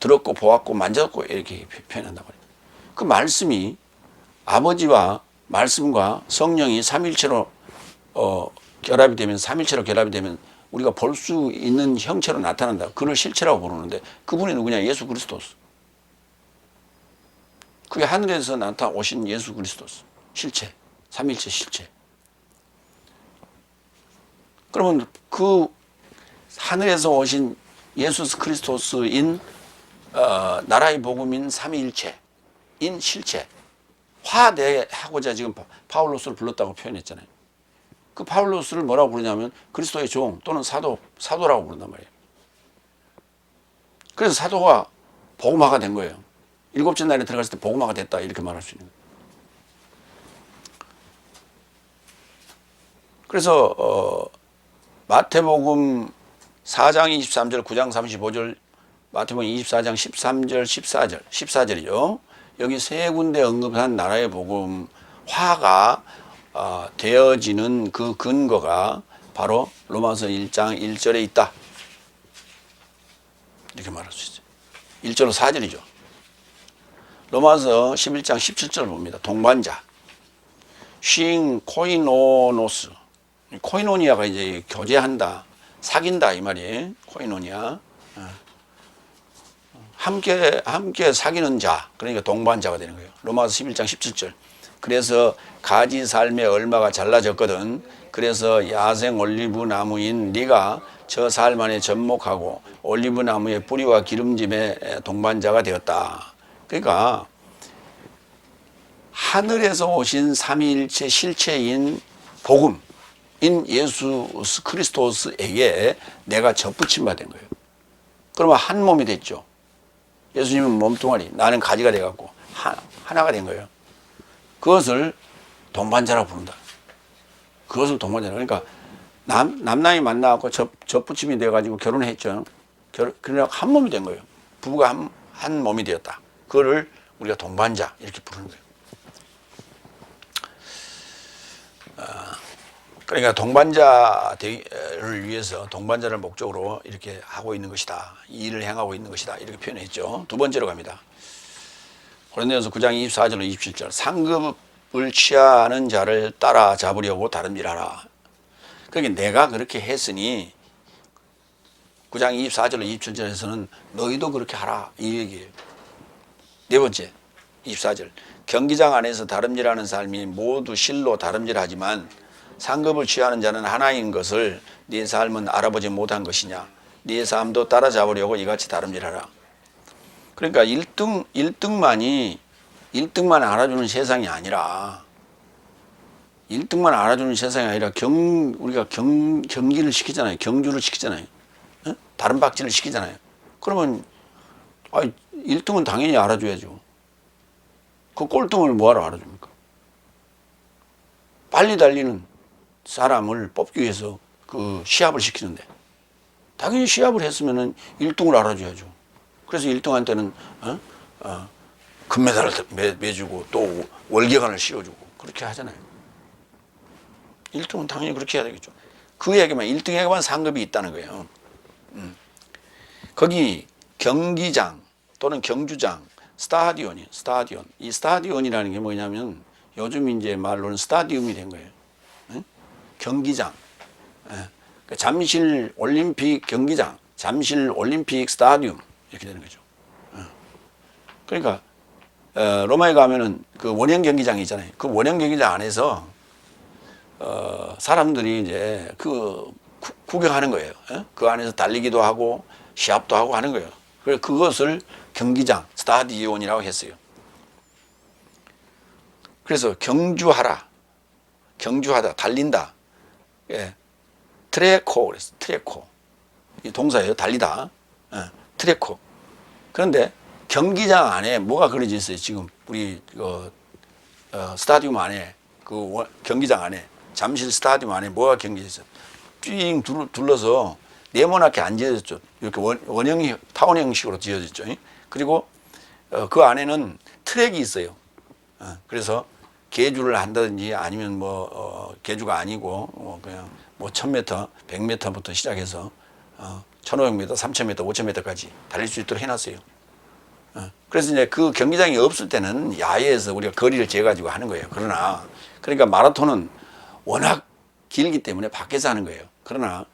들었고 보았고 만졌고 이렇게 표현한단 말이에요. 그 말씀이 아버지와 말씀과 성령이 삼일체로 결합이 되면, 삼일체로 결합이 되면 우리가 볼 수 있는 형체로 나타난다. 그걸 실체라고 부르는데 그분이 누구냐? 예수 그리스도스. 그게 하늘에서 나타오신 예수 그리스도스. 실체, 삼일체 실체. 그러면 그 하늘에서 오신 예수 그리스도스인 나라의 복음인 삼위일체인 실체 화내하고자 지금 바울로스를 불렀다고 표현했잖아요. 그 바울로스를 뭐라고 부르냐면 그리스도의 종 또는 사도라고 부른단 말이에요. 그래서 사도가 복음화가 된 거예요. 일곱째 날에 들어갔을 때 복음화가 됐다 이렇게 말할 수 있는 거예요. 그래서 마태복음 4장 23절 9장 35절 마태복음 24장 13절 14절이죠. 여기 세 군데 언급한 나라의 복음 화가 되어지는 그 근거가 바로 로마서 1장 1절에 있다. 이렇게 말할 수 있어요. 1절로 4절이죠. 로마서 11장 17절을 봅니다. 동반자. 쉰 코이노노스. 코이노니아가 이제 교제한다. 사귄다 이 말이에요. 코이노니아. 함께 사귀는 자. 그러니까 동반자가 되는 거예요. 로마서 11장 17절. 그래서 가지 삶에 얼마가 잘라졌거든. 그래서 야생 올리브 나무인 네가 저 삶 안에 접목하고 올리브 나무의 뿌리와 기름짐의 동반자가 되었다. 그러니까 하늘에서 오신 삼위일체 실체인 복음인 예수 그리스도스에게 내가 접붙임 받은 거예요. 그러면 한 몸이 됐죠. 예수님은 몸뚱아리, 나는 가지가 돼갖고 하나가 된 거예요. 그것을 동반자라고 부른다. 그것을 동반자라. 그러니까 남남이 만나갖고 접붙임이 돼가지고 결혼했죠. 그러니까 한 몸이 된 거예요. 부부가 한 몸이 되었다. 그거를 우리가 동반자 이렇게 부르는 거예요. 그러니까 동반자를 위해서 동반자를 목적으로 이렇게 하고 있는 것이다. 이 일을 행하고 있는 것이다. 이렇게 표현했죠. 두 번째로 갑니다. 고린도전서 9장 24절로 27절. 상급을 취하는 자를 따라잡으려고 다름질하라. 그러니까 내가 그렇게 했으니 9장 24절로 27절에서는 너희도 그렇게 하라. 이 얘기예요. 네 번째 24절. 경기장 안에서 다름질하는 삶이 모두 실로 다름질하지만 상급을 취하는 자는 하나인 것을 네 삶은 알아보지 못한 것이냐. 네 삶도 따라잡으려고 이같이 다름질하라. 그러니까 1등만 알아주는 세상이 아니라 1등만 알아주는 세상이 아니라 우리가 경기를 시키잖아요. 경주를 시키잖아요. 다른 박질을 시키잖아요. 그러면 1등은 당연히 알아줘야죠. 그 꼴등을 뭐하러 알아줍니까? 빨리 달리는 사람을 뽑기 위해서 그 시합을 시키는데 당연히 시합을 했으면은 1등을 알아줘야죠. 그래서 1등한테는 금메달을 매주고 또 월계관을 씌워주고 그렇게 하잖아요. 1등은 당연히 그렇게 해야 되겠죠. 그에게만 1등에게만 상급이 있다는 거예요. 거기 경기장 또는 경주장 스타디온이에요. 스타디온. 이 스타디온이라는 게 뭐냐면 요즘 이제 말로는 스타디움이 된 거예요. 경기장. 잠실 올림픽 경기장, 잠실 올림픽 스타디움 이렇게 되는 거죠. 그러니까 로마에 가면은 그 원형 경기장이 있잖아요. 그 원형 경기장 안에서 사람들이 이제 그 구경하는 거예요. 그 안에서 달리기도 하고 시합도 하고 하는 거예요. 그래서 그것을 경기장, 스타디온이라고 했어요. 그래서 경주하다, 달린다. 예. 트레코 그랬어. 트레코. 이 동사예요. 달리다. 트레코. 그런데 경기장 안에 뭐가 그려져 있어요? 지금 우리 스타디움 안에 경기장 안에 잠실 스타디움 안에 뭐가 경기져 있어요? 쭉 둘러서 네모나게 안 지어졌죠. 이렇게 원형 타원 형식으로 지어졌죠. 그리고 그 안에는 트랙이 있어요. 그래서 계주를 한다든지 아니면 계주가 아니고 그냥 1000m, 100m부터 시작해서 1500m, 3000m, 5000m까지 달릴 수 있도록 해놨어요. 그래서 이제 그 경기장이 없을 때는 야외에서 우리가 거리를 재가지고 하는 거예요. 그러니까 마라톤은 워낙 길기 때문에 밖에서 하는 거예요. 그러나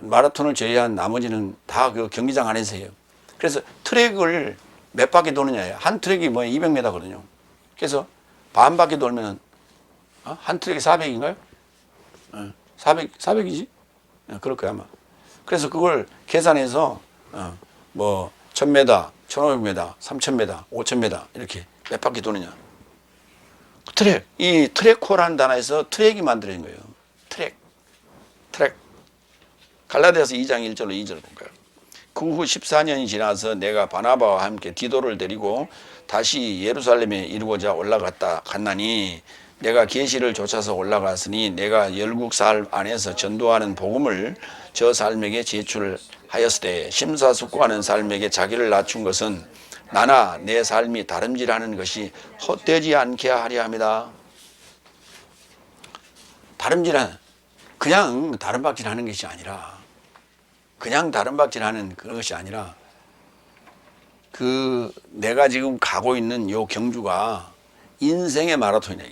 마라톤을 제외한 나머지는 다 그 경기장 안에서 해요. 그래서 트랙을 몇 바퀴 도느냐예요. 한 트랙이 200m거든요. 그래서 반 바퀴 돌면 한 트랙이 400인가요? 400이지? 그럴 거야, 아마. 그래서 그걸 계산해서, 뭐, 1000m, 1500m, 3000m, 5000m, 이렇게 몇 바퀴 도느냐. 트랙. 이 트랙호라는 단어에서 트랙이 만들어진 거예요. 트랙. 갈라디아서 2장 1절로 2절 볼까요? 그 후 14년이 지나서 내가 바나바와 함께 디도를 데리고 다시 예루살렘에 이르고자 갔나니 내가 계시를 좇아서 올라갔으니 내가 열국 사람 안에서 전도하는 복음을 저 삶에게 제출하였으되 심사숙고하는 삶에게 자기를 낮춘 것은 나나 내 삶이 다름질하는 것이 헛되지 않게 하려 합니다. 그냥 다름박질하는 것이 아니라 그것이 아니라 내가 지금 가고 있는 요 경주가 인생의 마라톤이야.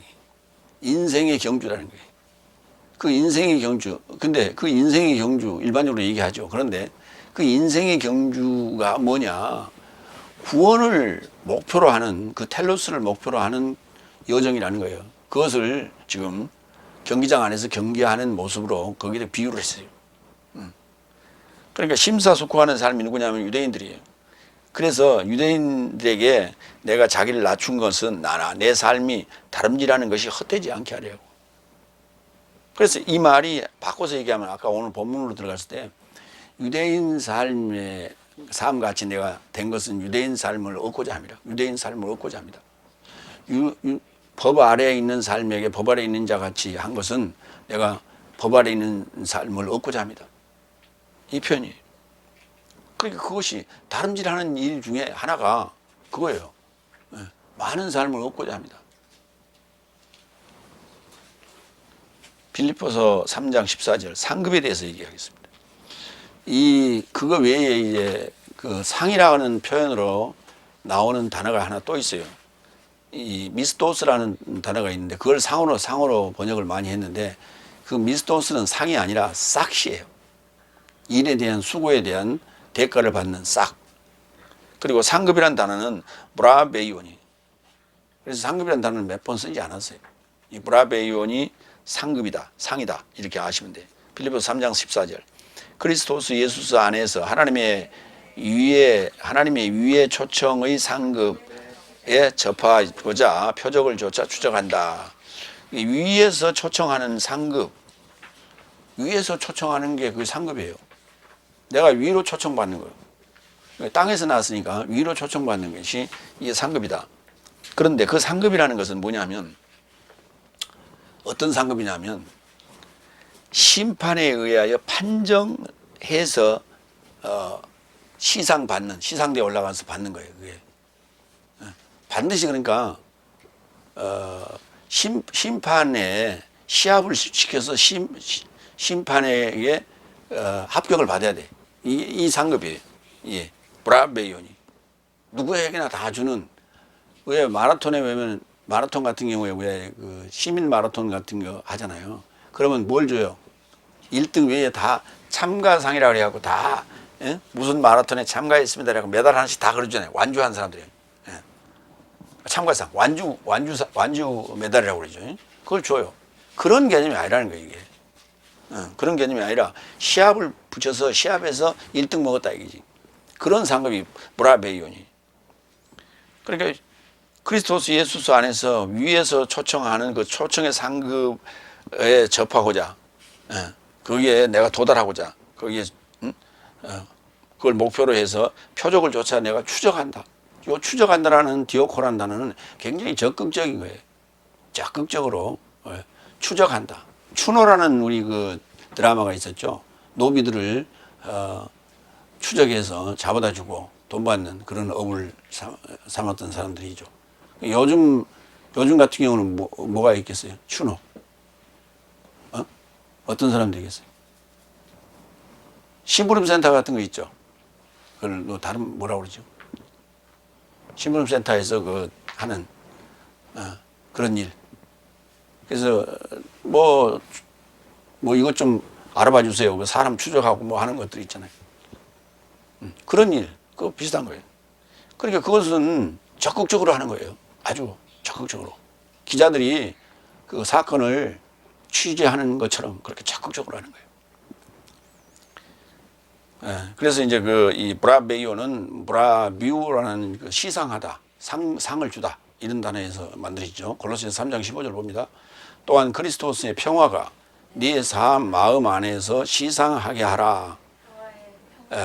인생의 경주라는 거예요. 그 인생의 경주. 근데 그 인생의 경주 일반적으로 얘기하죠. 그런데 그 인생의 경주가 뭐냐? 구원을 목표로 하는, 그 텔로스를 목표로 하는 여정이라는 거예요. 그것을 지금 경기장 안에서 경기하는 모습으로 거기에 비유를 했어요. 그러니까 심사숙고하는 사람이 누구냐면 유대인들이에요. 그래서 유대인들에게 내가 자기를 낮춘 것은 나나 내 삶이 다름질하는 것이 헛되지 않게 하려고. 그래서 이 말이 바꿔서 얘기하면 아까 오늘 본문으로 들어갔을 때 유대인 삶의 삶같이 내가 된 것은 유대인 삶을 얻고자 합니다. 유대인 삶을 얻고자 합니다. 법 아래에 있는 삶에게 법 아래에 있는 자 같이 한 것은 내가 법 아래에 있는 삶을 얻고자 합니다. 이 표현이에요. 그러니까 그것이 다름질하는 일 중에 하나가 그거예요. 많은 삶을 얻고자 합니다. 빌립보서 3장 14절 상급에 대해서 얘기하겠습니다. 그거 외에 이제 그 상이라는 표현으로 나오는 단어가 하나 또 있어요. 이 미스도스라는 단어가 있는데 그걸 상으로 번역을 많이 했는데 그 미스도스는 상이 아니라 싹시예요. 일에 대한 수고에 대한 대가를 받는 싹. 그리고 상급이라는 단어는 브라베이온이. 그래서 상급이라는 단어는 몇 번 쓰지 않았어요. 이 브라베이온이 상급이다, 상이다 이렇게 아시면 돼요. 빌립보서 3장 14절. 그리스도스 예수 안에서 하나님의 위에 초청의 상급에 접하고자 표적을 조차 추적한다. 위에서 초청하는 상급, 위에서 초청하는 게 그 상급이에요. 내가 위로 초청받는 거예요. 땅에서 나왔으니까 위로 초청받는 것이 이게 상급이다. 그런데 그 상급이라는 것은 뭐냐면 어떤 상급이냐면 심판에 의하여 판정해서 시상대에 올라가서 받는 거예요. 그게 반드시 그러니까 심판에 시합을 시켜서 심판에게 합격을 받아야 돼. 이 상급이에요. 예, 브라베이온이 누구에게나 다 주는. 왜 마라톤에 보면 마라톤 같은 경우에 왜 그 시민 마라톤 같은 거 하잖아요. 그러면 뭘 줘요? 1등 외에 다 참가상이라고 그래갖고 다 무슨 마라톤에 참가했습니다. 라고 메달 하나씩 다 그러잖아요. 완주한 사람들이. 예. 참가상, 완주 메달이라고 그러죠. 그걸 줘요. 그런 개념이 아니라는 거예요, 이게. 그런 개념이 아니라 시합을 붙여서 시합에서 1등 먹었다 이거지. 그런 상급이 브라베이온이. 그러니까 그리스도스 예수 안에서 위에서 초청하는 그 초청의 상급에 접하고자, 거기에 내가 도달하고자, 거기에 그걸 목표로 해서 표적을 조차 내가 추적한다. 이 추적한다라는 디오코라는 단어는 굉장히 적극적인 거예요. 적극적으로 추적한다. 추노라는 우리 그 드라마가 있었죠. 노비들을 추적해서 잡아다 주고 돈 받는 그런 업을 삼았던 사람들이죠. 요즘 같은 경우는 뭐가 있겠어요? 추노. 어떤 사람들이겠어요? 심부름센터 같은 거 있죠. 그걸 다른 뭐라고 그러죠? 심부름센터에서 하는 그런 일. 그래서 뭐 이것 좀 알아봐 주세요. 사람 추적하고 뭐 하는 것들 있잖아요. 그런 일, 그거 비슷한 거예요. 그러니까 그것은 적극적으로 하는 거예요. 아주 적극적으로. 기자들이 그 사건을 취재하는 것처럼 그렇게 적극적으로 하는 거예요. 예, 그래서 이제 이 브라베이오는 브라비우라는 그 시상하다, 상을 주다 이런 단어에서 만들어지죠. 골로새서 3장 15절 봅니다. 또한 그리스도스의 평화가 네 삶 마음 안에서 시상하게 하라.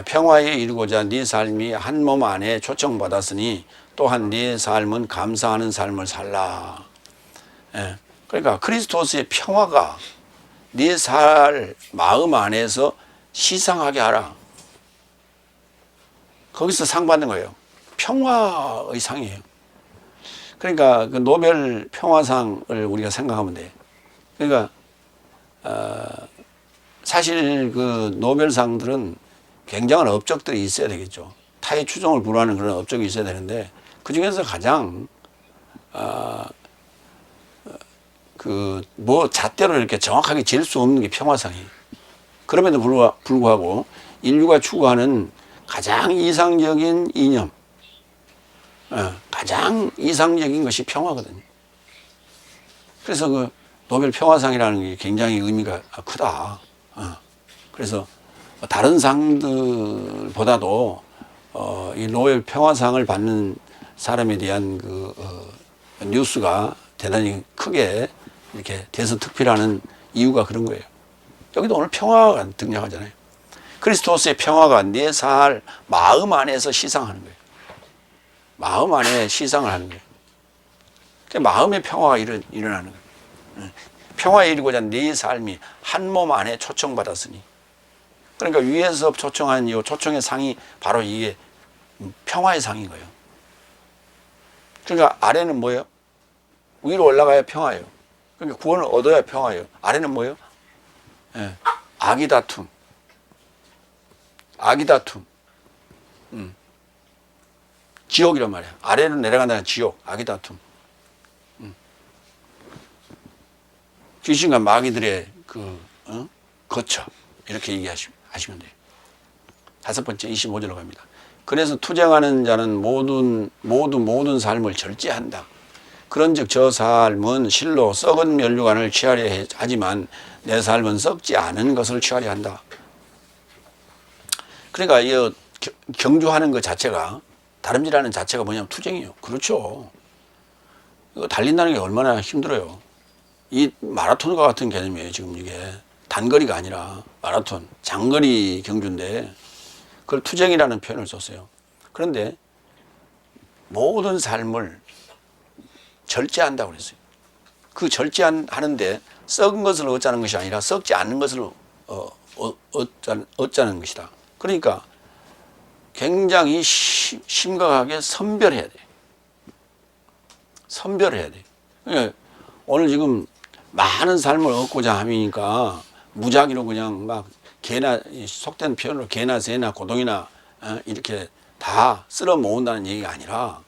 평화에 이르고자 네 삶이 한 몸 안에 초청받았으니 또한 네 삶은 감사하는 삶을 살라. 예, 그러니까 그리스도스의 평화가 네 살 마음 안에서 시상하게 하라. 거기서 상 받는 거예요. 평화의 상이에요. 그러니까 그 노벨 평화상을 우리가 생각하면 돼. 그러니까 사실 그 노벨상들은 굉장한 업적들이 있어야 되겠죠. 타의 추종을 불허하는 그런 업적이 있어야 되는데 그 중에서 가장 그 뭐 잣대로 이렇게 정확하게 잴 수 없는 게 평화상이에요. 그럼에도 불구하고 인류가 추구하는 가장 이상적인 이념, 가장 이상적인 것이 평화거든요. 그래서 그 노벨 평화상이라는 게 굉장히 의미가 크다. 그래서 다른 상들보다도 이 노벨 평화상을 받는 사람에 대한 그 뉴스가 대단히 크게 이렇게 대서특필하는 이유가 그런 거예요. 여기도 오늘 평화가 등장하잖아요. 그리스도스의 평화가 내 살 마음 안에서 시상하는 거예요. 마음 안에 시상을 하는 거예요. 마음의 평화가 일어나는 거예요. 평화에 이르고자 네 삶이 한 몸 안에 초청받았으니. 그러니까 위에서 초청한 이 초청의 상이 바로 이게 평화의 상인 거예요. 그러니까 아래는 뭐예요? 위로 올라가야 평화예요. 그러니까 구원을 얻어야 평화예요. 아래는 뭐예요? 예, 아기다툼. 아기다툼. 지옥이란 말이야. 아래는 내려간다는 지옥, 아기다툼. 귀신과 마귀들의 거처. 이렇게 얘기하시면 돼요. 5번째 25절로 갑니다. 그래서 투쟁하는 자는 모든 삶을 절제한다. 그런즉 저 삶은 실로 썩은 면류관을 취하려 하지만 내 삶은 썩지 않은 것을 취하려 한다. 그러니까 이 경주하는 것 자체가, 다름질하는 자체가 뭐냐면 투쟁이에요. 그렇죠. 이거 달린다는 게 얼마나 힘들어요. 이 마라톤과 같은 개념이에요. 지금 이게 단거리가 아니라 마라톤, 장거리 경주인데 그걸 투쟁이라는 표현을 썼어요. 그런데 모든 삶을 절제한다고 그랬어요. 그 절제하는데 썩은 것을 얻자는 것이 아니라 썩지 않는 것을 얻자는 것이다. 그러니까 굉장히 심각하게 선별해야 돼. 선별해야 돼. 그러니까 오늘 지금 많은 삶을 얻고자 하니까 무작위로 그냥 막 개나, 속된 표현으로 개나 새나 고동이나 이렇게 다 쓸어 모은다는 얘기가 아니라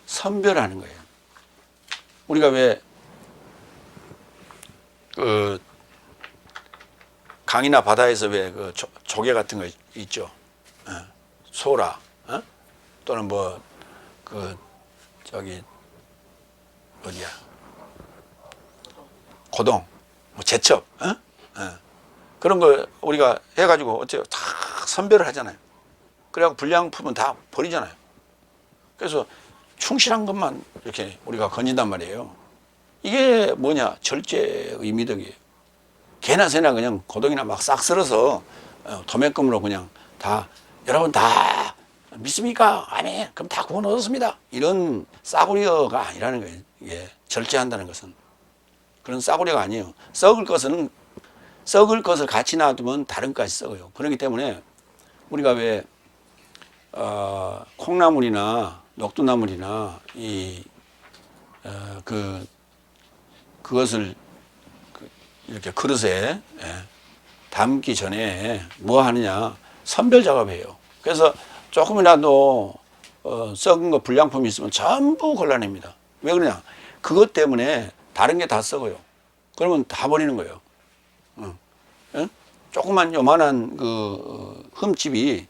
선별하는 거예요. 우리가 왜 그 강이나 바다에서 왜 그 조개 같은 거 있죠. 소라, 또는 뭐 그 저기 어디야, 고동, 뭐 제첩, 그런 거 우리가 해가지고 어째 다 선별을 하잖아요. 그래갖고 불량품은 다 버리잖아요. 그래서 충실한 것만 이렇게 우리가 건진단 말이에요. 이게 뭐냐? 절제의 미덕이에요. 개나 새나 그냥 고동이나 막 싹 쓸어서 도매금으로 그냥 다, 여러분 다 믿습니까? 아멘. 그럼 다 구원 얻었습니다. 이런 싸구려가 아니라는 거예요. 이게 절제한다는 것은. 그런 싸구려가 아니에요. 썩을 것을 같이 놔두면 다른 것까지 썩어요. 그렇기 때문에 우리가 왜 콩나물이나 녹두나물이나 그것을 이렇게 그릇에 담기 전에 뭐 하느냐, 선별 작업해요. 그래서 조금이라도 썩은 거 불량품이 있으면 전부 골라냅니다. 왜 그러냐? 그것 때문에 다른 게 다 썩어요. 그러면 다 버리는 거예요. 조그만 요만한 그 흠집이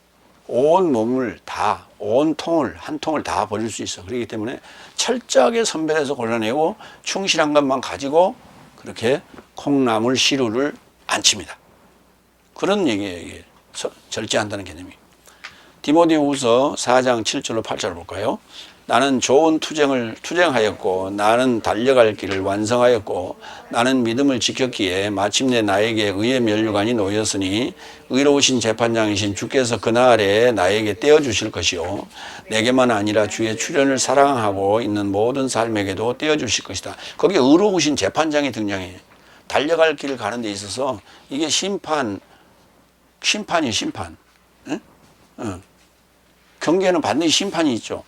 온 몸을 다, 온 통을, 한 통을 다 버릴 수 있어. 그렇기 때문에 철저하게 선별해서 골라내고 충실한 것만 가지고 그렇게 콩나물 시루를 안 칩니다. 그런 얘기예요. 이게. 절제한다는 개념이. 디모데후서 4장 7절로 8절을 볼까요? 나는 좋은 투쟁하였고 나는 달려갈 길을 완성하였고 나는 믿음을 지켰기에 마침내 나에게 의의 면류관이 놓였으니 의로우신 재판장이신 주께서 그날에 나에게 떼어주실 것이요 내게만 아니라 주의 출현을 사랑하고 있는 모든 삶에게도 떼어주실 것이다. 거기에 의로우신 재판장이 등장해요. 달려갈 길을 가는 데 있어서 이게 심판이에요. 심판. 응? 경계에는 반드시 심판이 있죠.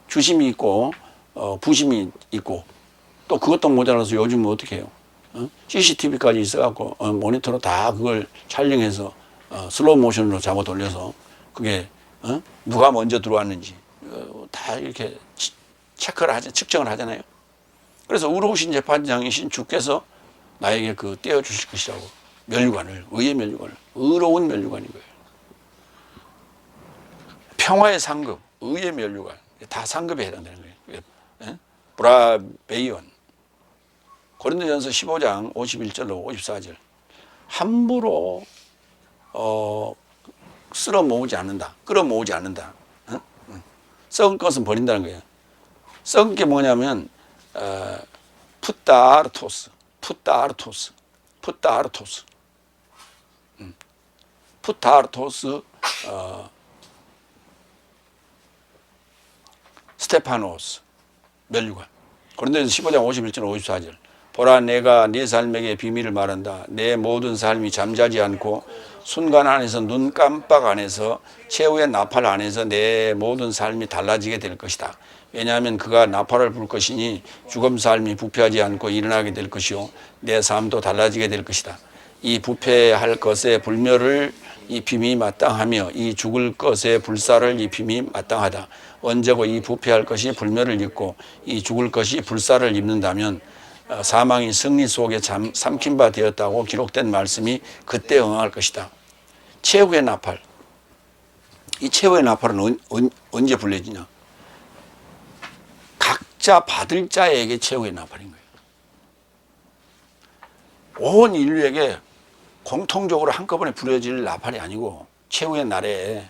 주심이 있고 부심이 있고 또 그것도 모자라서 요즘은 어떻게 해요? CCTV까지 있어갖고 모니터로 다 그걸 촬영해서 슬로우 모션으로 잡아 돌려서 그게 누가 먼저 들어왔는지 다 이렇게 체크를 측정을 하잖아요. 그래서 의로우신 재판장이신 주께서 나에게 그 떼어주실 것이라고 면류관을, 의의 면류관을, 의로운 면류관인 거예요. 평화의 상급, 의의 면류관 다 상급에 해당되는 거예요. 브라베이온. 고린도전서 15장 51절로 54절. 함부로 쓸어 모으지 않는다. 끌어 모으지 않는다. 썩은 것은 버린다는 거예요. 썩은 게 뭐냐면 푸타르토스. 스테파노스 면류관. 고린도전서 15장 51절 54절. 보라 내가 네 삶에게 비밀을 말한다. 내 모든 삶이 잠자지 않고 순간 안에서 눈 깜빡 안에서 최후의 나팔 안에서 내 모든 삶이 달라지게 될 것이다. 왜냐하면 그가 나팔을 불 것이니 죽음 삶이 부패하지 않고 일어나게 될 것이요 내 삶도 달라지게 될 것이다. 이 부패할 것의 불멸을 입힘이 마땅하며 이 죽을 것의 불사를 입힘이 마땅하다. 언제고 이 부패할 것이 불멸을 입고 이 죽을 것이 불사를 입는다면 사망이 승리 속에 삼킨 바 되었다고 기록된 말씀이 그때 응할 것이다. 최후의 나팔. 이 최후의 나팔은 언제 불려지냐? 각자 받을 자에게 최후의 나팔인 거예요. 온 인류에게 공통적으로 한꺼번에 불려질 나팔이 아니고 최후의 날에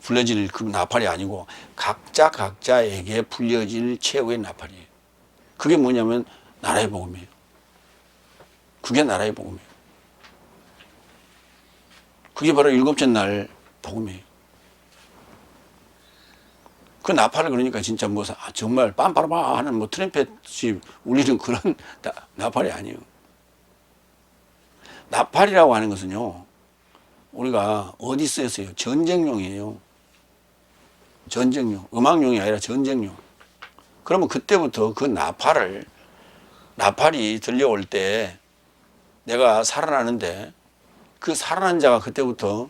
불려질 그 나팔이 아니고 각자에게 불려질 최후의 나팔이에요. 그게 뭐냐면 나라의 복음이에요. 그게 나라의 복음이에요. 그게 바로 일곱째 날 복음이에요. 그 나팔을 그러니까 진짜 뭐 정말 빰빠라바 하는 뭐 트럼펫이 울리는 그런 나팔이 아니에요. 나팔이라고 하는 것은요, 우리가 어디 쓰였어요? 전쟁용이에요. 전쟁용. 음악용이 아니라 전쟁용. 그러면 그때부터 그 나팔이 들려올 때 내가 살아나는데 그 살아난 자가 그때부터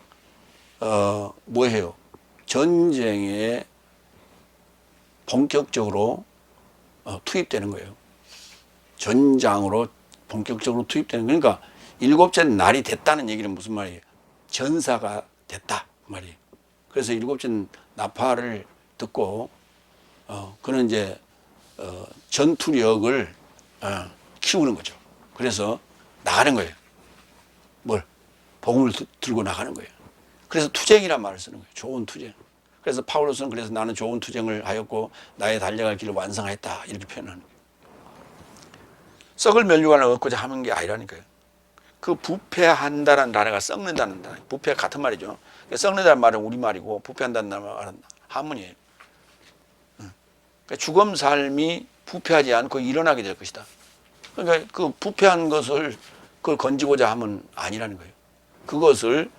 뭐 해요? 전쟁에 본격적으로 투입되는 거예요. 전장으로 본격적으로 투입되는 거예요. 그러니까 일곱째 날이 됐다는 얘기는 무슨 말이에요? 전사가 됐다 말이에요. 그래서 일곱째 나팔을 듣고 그는 이제 전투력을 키우는 거죠. 그래서 나가는 거예요. 뭘? 복음을 들고 나가는 거예요. 그래서 투쟁이란 말을 쓰는 거예요. 좋은 투쟁. 그래서 파울로스는 그래서 나는 좋은 투쟁을 하였고 나의 달려갈 길을 완성했다 이렇게 표현하는 거예요. 썩을 면류관을 얻고자 하는 게 아니라니까요. 그 부패한다는 단어가 썩는다는 단어, 부패 같은 말이죠. 썩는다는 말은 우리말이고 부패한다는 말은 한문이에요. 그러니까 죽음 삶이 부패하지 않고 일어나게 될 것이다. 그러니까 그 부패한 것을 그걸 건지고자 하면 아니라는 거예요. 그것을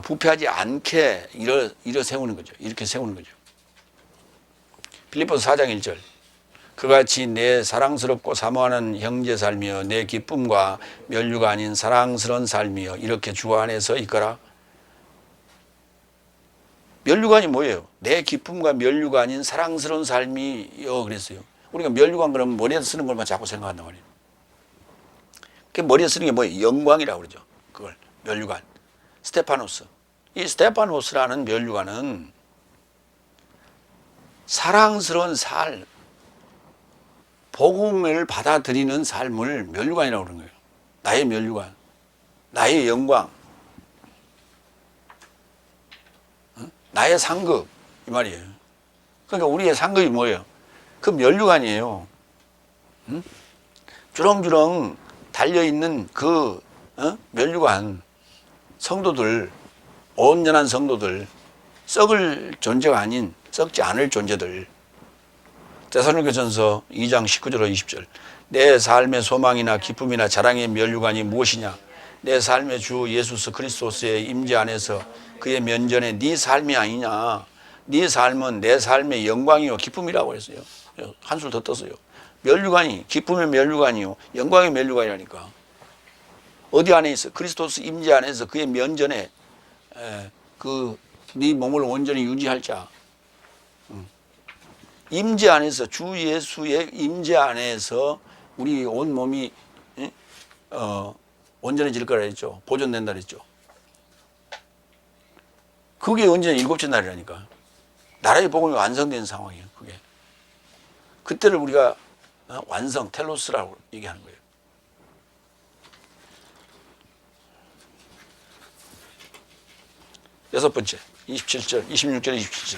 부패하지 않게 일어 세우는 거죠. 이렇게 세우는 거죠. 빌립보서 4장 1절. 그같이 내 사랑스럽고 사모하는 형제 삶이여 내 기쁨과 면류가 아닌 사랑스러운 삶이여 이렇게 주 안에서 있거라. 면류관이 뭐예요? 내 기쁨과 면류가 아닌 사랑스러운 삶이여 그랬어요. 우리가 면류관 그러면 머리에 쓰는 것만 자꾸 생각한단 말이에요. 그 머리에 쓰는 게 뭐예요? 영광이라고 그러죠. 그걸 면류관. 스테파노스. 이 스테파노스라는 면류관은 사랑스러운 삶, 복음을 받아들이는 삶을 면류관이라고 그러는 거예요. 나의 면류관, 나의 영광, 나의 상급, 이 말이에요. 그러니까 우리의 상급이 뭐예요? 그 면류관이에요. 주렁주렁 달려있는 그 면류관, 성도들, 온전한 성도들, 썩을 존재가 아닌 썩지 않을 존재들. 데살로니가전서 2장 19절로 20절. 내 삶의 소망이나 기쁨이나 자랑의 면류관이 무엇이냐? 내 삶의 주 예수 그리스도의 임재 안에서 그의 면전에 네 삶이 아니냐? 네 삶은 내 삶의 영광이요 기쁨이라고 했어요. 한술 더 떴어요. 면류관이 기쁨의 면류관이요 영광의 면류관이라니까. 어디 안에 있어? 그리스도스 임재 안에서 그의 면전에 그 네 몸을 온전히 유지할 자. 임재 안에서 주 예수의 임재 안에서 우리 온 몸이 온전해질 거라 했죠. 보존된다 그랬죠. 그게 언제나 일곱째 날이라니까. 나라의 복음이 완성된 상황이에요. 그게. 그때를 우리가 완성, 텔로스라고 얘기하는 거예요. 여섯 번째, 27절, 26절, 27절.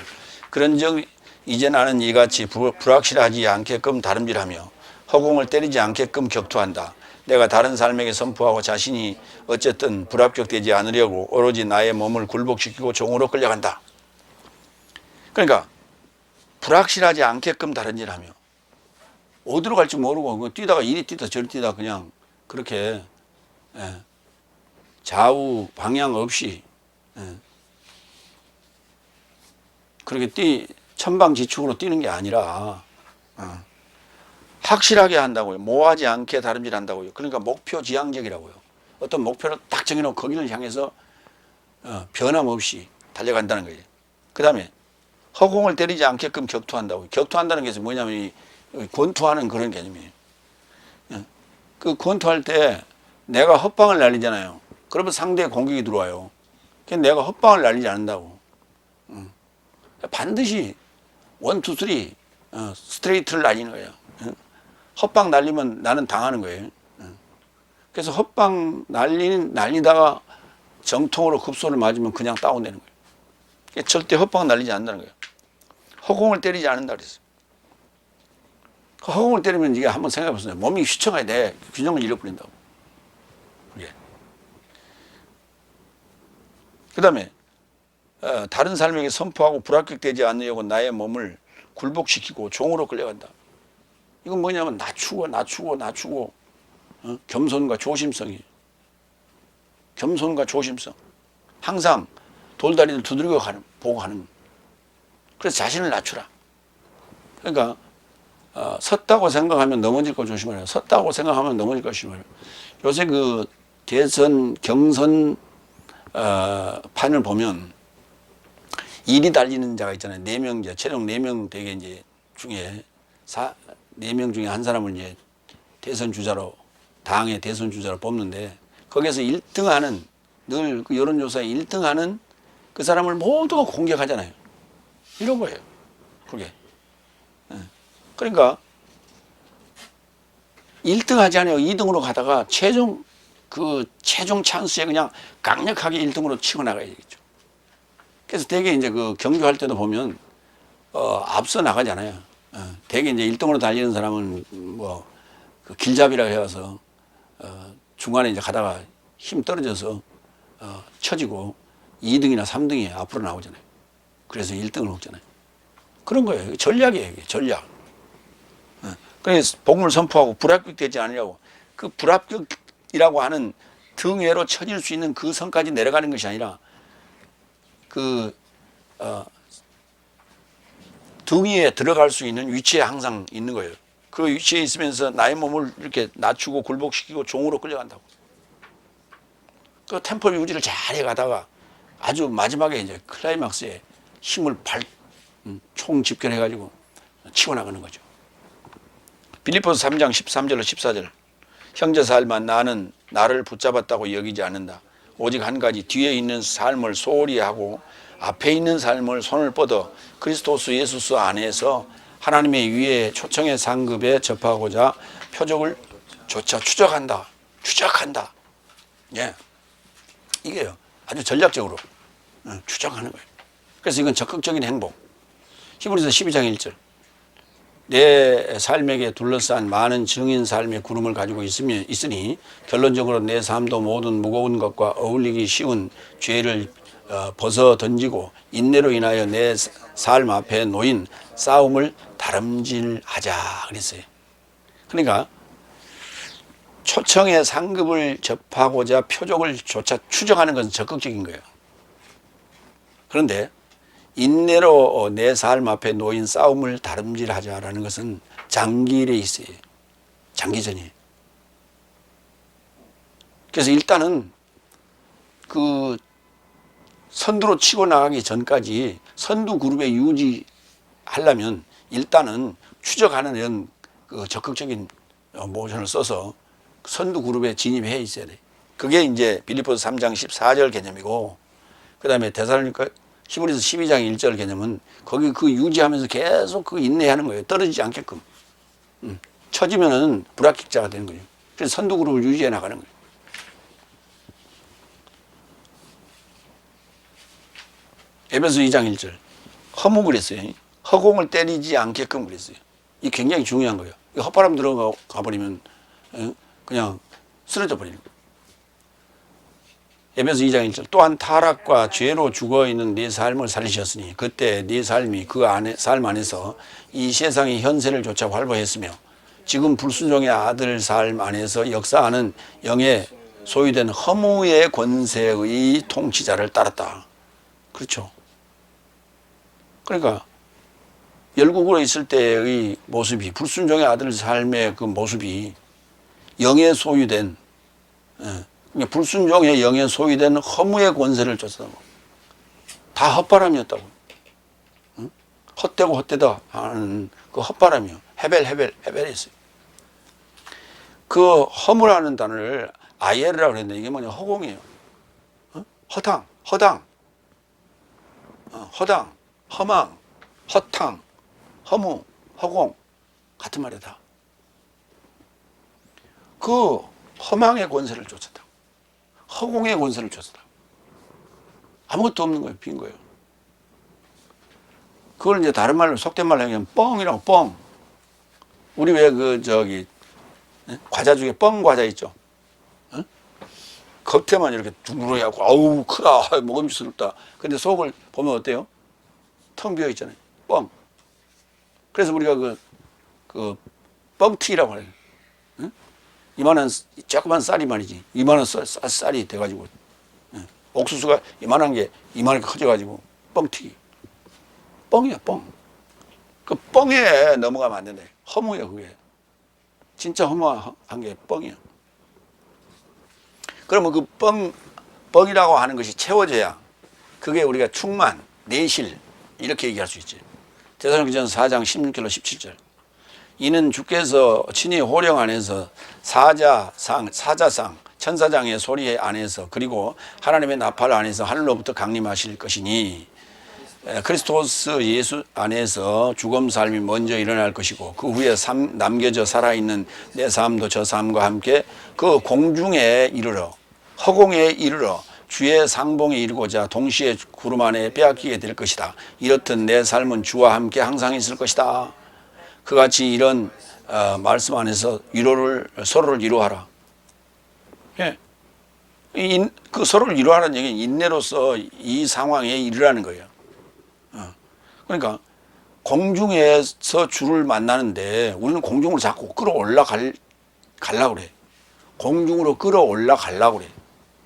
그런즉 이제 나는 이같이 불확실하지 않게끔 다름질하며 허공을 때리지 않게끔 격투한다. 내가 다른 삶에게 선포하고 자신이 어쨌든 불합격되지 않으려고 오로지 나의 몸을 굴복시키고 종으로 끌려간다. 그러니까 불확실하지 않게끔 다른질하며 어디로 갈지 모르고 뛰다가 이리 뛰다 저리 뛰다 그냥 그렇게 좌우 방향 없이 그렇게 천방지축으로 뛰는 게 아니라 확실하게 한다고요. 모호하지 않게 다름질한다고요. 그러니까 목표 지향적이라고요. 어떤 목표를 딱 정해놓고 거기를 향해서 변함없이 달려간다는 거예요. 그 다음에 허공을 때리지 않게끔 격투한다고요. 격투한다는 게 뭐냐면 권투하는 그런 개념이에요. 그 권투할 때 내가 헛방을 날리잖아요. 그러면 상대의 공격이 들어와요. 그래서 내가 헛방을 날리지 않는다고. 반드시 1, 2, 3 스트레이트를 날리는 거예요. 헛방 날리면 나는 당하는 거예요. 그래서 헛방 날리다가 정통으로 급소를 맞으면 그냥 다운되는 거예요. 절대 헛방 날리지 않는다는 거예요. 허공을 때리지 않는다 그랬어요. 허공을 때리면 이게 한번 생각해 보세요. 몸이 휘청해야 돼. 균형을 잃어버린다고. 그 다음에 다른 삶에게 선포하고 불합격되지 않으려고 나의 몸을 굴복시키고 종으로 끌려간다. 이건 뭐냐면 낮추고 겸손과 조심성이에요. 겸손과 조심성. 항상 돌다리를 두드리고 보고 가는. 그래서 자신을 낮추라. 그러니까 섰다고 생각하면 넘어질 걸 조심하라. 섰다고 생각하면 넘어질 걸 조심하라. 요새 그 대선 경선 판을 보면 1위 달리는 자가 있잖아요. 4명, 최종 4명 되게 이제 중에 4명 중에 한 사람을 이제 대선 주자로, 당의 대선 주자로 뽑는데 거기에서 1등하는, 늘 그 여론조사에 1등하는 그 사람을 모두가 공격하잖아요. 이런 거예요. 그게. 그러니까 1등 하지 않아요. 2등으로 가다가 최종 찬스에 그냥 강력하게 1등으로 치고 나가야 되겠죠. 그래서 대개 이제 그 경주할 때도 보면 앞서 나가잖아요. 대개 이제 1등으로 달리는 사람은 그 길잡이라고 해서 중간에 이제 가다가 힘 떨어져서 처지고 2등이나 3등이 앞으로 나오잖아요. 그래서 1등을 먹잖아요. 그런 거예요. 전략이에요. 전략. 그래서 복음을 선포하고 불합격되지 않으려고, 그 불합격이라고 하는 등외로 처질 수 있는 그 선까지 내려가는 것이 아니라 등 위에 들어갈 수 있는 위치에 항상 있는 거예요. 그 위치에 있으면서 나의 몸을 이렇게 낮추고 굴복시키고 종으로 끌려간다고. 그 템포 유지를 잘 해가다가 아주 마지막에 이제 클라이막스에 힘을 총 집결해가지고 치고 나가는 거죠. 빌립보서 3장 13절로 14절. 형제 살만 나는 나를 붙잡았다고 여기지 않는다. 오직 한 가지, 뒤에 있는 삶을 소홀히 하고 앞에 있는 삶을 손을 뻗어 그리스도 예수 안에서 하나님의 위에 초청의 상급에 접하고자 표적을 조차 추적한다. 추적한다. 예. 이게요. 아주 전략적으로 추적하는 거예요. 그래서 이건 적극적인 행복. 히브리서 12장 1절. 내 삶에게 둘러싼 많은 증인 삶의 구름을 가지고 있으니 결론적으로 내 삶도 모든 무거운 것과 어울리기 쉬운 죄를 벗어 던지고 인내로 인하여 내 삶 앞에 놓인 싸움을 다름질하자 그랬어요. 그러니까 초청의 상급을 접하고자 표적을 조차 추정하는 것은 적극적인 거예요. 그런데 인내로 내 삶 앞에 놓인 싸움을 다름질하자라는 것은 장기일에 있어요. 장기전이에요. 그래서 일단은 그 선두로 치고 나가기 전까지 선두 그룹에 유지하려면 일단은 추적하는 이런 그 적극적인 모션을 써서 선두 그룹에 진입해 있어야 돼. 그게 이제 빌립보서 3장 14절 개념이고, 그 다음에 데살로니가 히브리서 12장 1절 개념은 거기 그 유지하면서 계속 그 인내하는 거예요. 떨어지지 않게끔. 처지면은 불합격자가 되는 거예요. 그래서 선두 그룹을 유지해 나가는 거예요. 에베소 2장 1절. 허무 그랬어요. 허공을 때리지 않게끔 그랬어요. 이게 굉장히 중요한 거예요. 헛바람 들어가 버리면 그냥 쓰러져 버리는 거예요. 에베소 2장 1절. 또한 타락과 죄로 죽어있는 네 삶을 살리셨으니 그때 네 삶이 그 삶 안에서 이 세상의 현세를 조차 활보했으며 지금 불순종의 아들 삶 안에서 역사하는 영의 소유된 허무의 권세의 통치자를 따랐다. 그렇죠. 그러니까 열국으로 있을 때의 모습이, 불순종의 아들 삶의 그 모습이 영의 소유된, 불순종의 영에 소유된 허무의 권세를 줬다고. 다 헛바람이었다고. 헛되고 헛되다 하는 그 헛바람이요. 헤벨했어요. 그 허무라는 단어를 아예르라고 그랬는데 이게 뭐냐, 허공이에요. 허당, 허망, 허탕, 허무, 허공 같은 말이다. 그 허망의 권세를 줬었다. 허공의 권세를 줬었다. 아무것도 없는 거예요. 빈 거예요. 그걸 이제 다른 말로, 속된 말로 하면 뻥이라고, 뻥. 우리 왜 과자 중에 뻥 과자 있죠? 겉에만 이렇게 둥그러게 하고, 아우, 크다, 먹음직스럽다. 근데 속을 보면 어때요? 텅 비어 있잖아요. 뻥. 그래서 우리가 그 뻥튀기라고 해요. 이만한, 조그만 쌀이 말이지. 이만한 쌀이 돼가지고, 옥수수가 이만한 게 이만하게 커져가지고, 뻥튀기. 뻥이야, 뻥. 그 뻥에 넘어가면 안 된다. 허무예요, 그게. 진짜 허무한 게 뻥이에요. 그러면 그 뻥이라고 하는 것이 채워져야 그게 우리가 충만, 내실, 이렇게 얘기할 수 있지. 데살로니가전서 4장 16절로 17절. 이는 주께서 친히 호령 안에서 사자상, 천사장의 소리 안에서 그리고 하나님의 나팔 안에서 하늘로부터 강림하실 것이니 그리스도스 예수 안에서 죽음 삶이 먼저 일어날 것이고 그 후에 남겨져 살아있는 내 삶도 저 삶과 함께 그 공중에 이르러 허공에 이르러 주의 상봉에 이르고자 동시에 구름 안에 빼앗기게 될 것이다. 이렇듯 내 삶은 주와 함께 항상 있을 것이다. 그같이 이런 말씀 안에서 서로를 위로하라. 예. 그 서로를 위로하라는 얘기는 인내로서 이 상황에 이르라는 거예요. 그러니까 공중에서 주를 만나는데 우리는 공중으로 자꾸 끌어올라가려고 그래. 공중으로 끌어올라가려고 그래.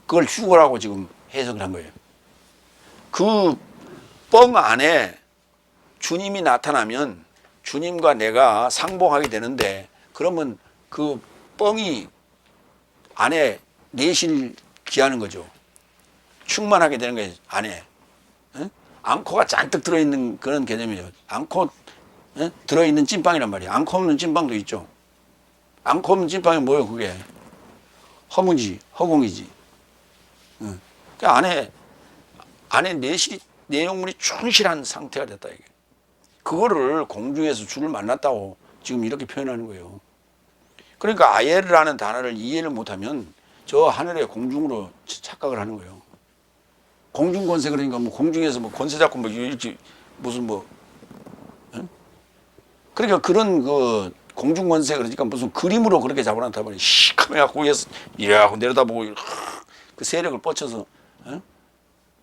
그걸 휴거라고 지금 해석을 한 거예요. 그 뻥 안에 주님이 나타나면 주님과 내가 상봉하게 되는데 그러면 그 뻥이 안에 내실 기하는 거죠. 충만하게 되는 거예요. 안에. 앙코가 잔뜩 들어있는 그런 개념이죠. 앙코 들어있는 찐빵이란 말이에요. 앙코 없는 찐빵도 있죠. 앙코 없는 찐빵이 뭐예요? 그게 허무지, 허공이지. 그 안에 내용물이 충실한 상태가 됐다 이게. 그거를 공중에서 주를 만났다고 지금 이렇게 표현하는 거예요. 그러니까 아예르라는 단어를 이해를 못하면 저 하늘의 공중으로 착각을 하는 거예요. 공중 권세 그러니까 뭐 공중에서 뭐 권세 잡고 뭐 이렇게 무슨 뭐 그러니까 그런 그 공중 권세 그러니까 무슨 그림으로 그렇게 잡아놨단 말이에요. 시커매갖고 위에서 이래갖고 내려다보고 그 세력을 뻗쳐서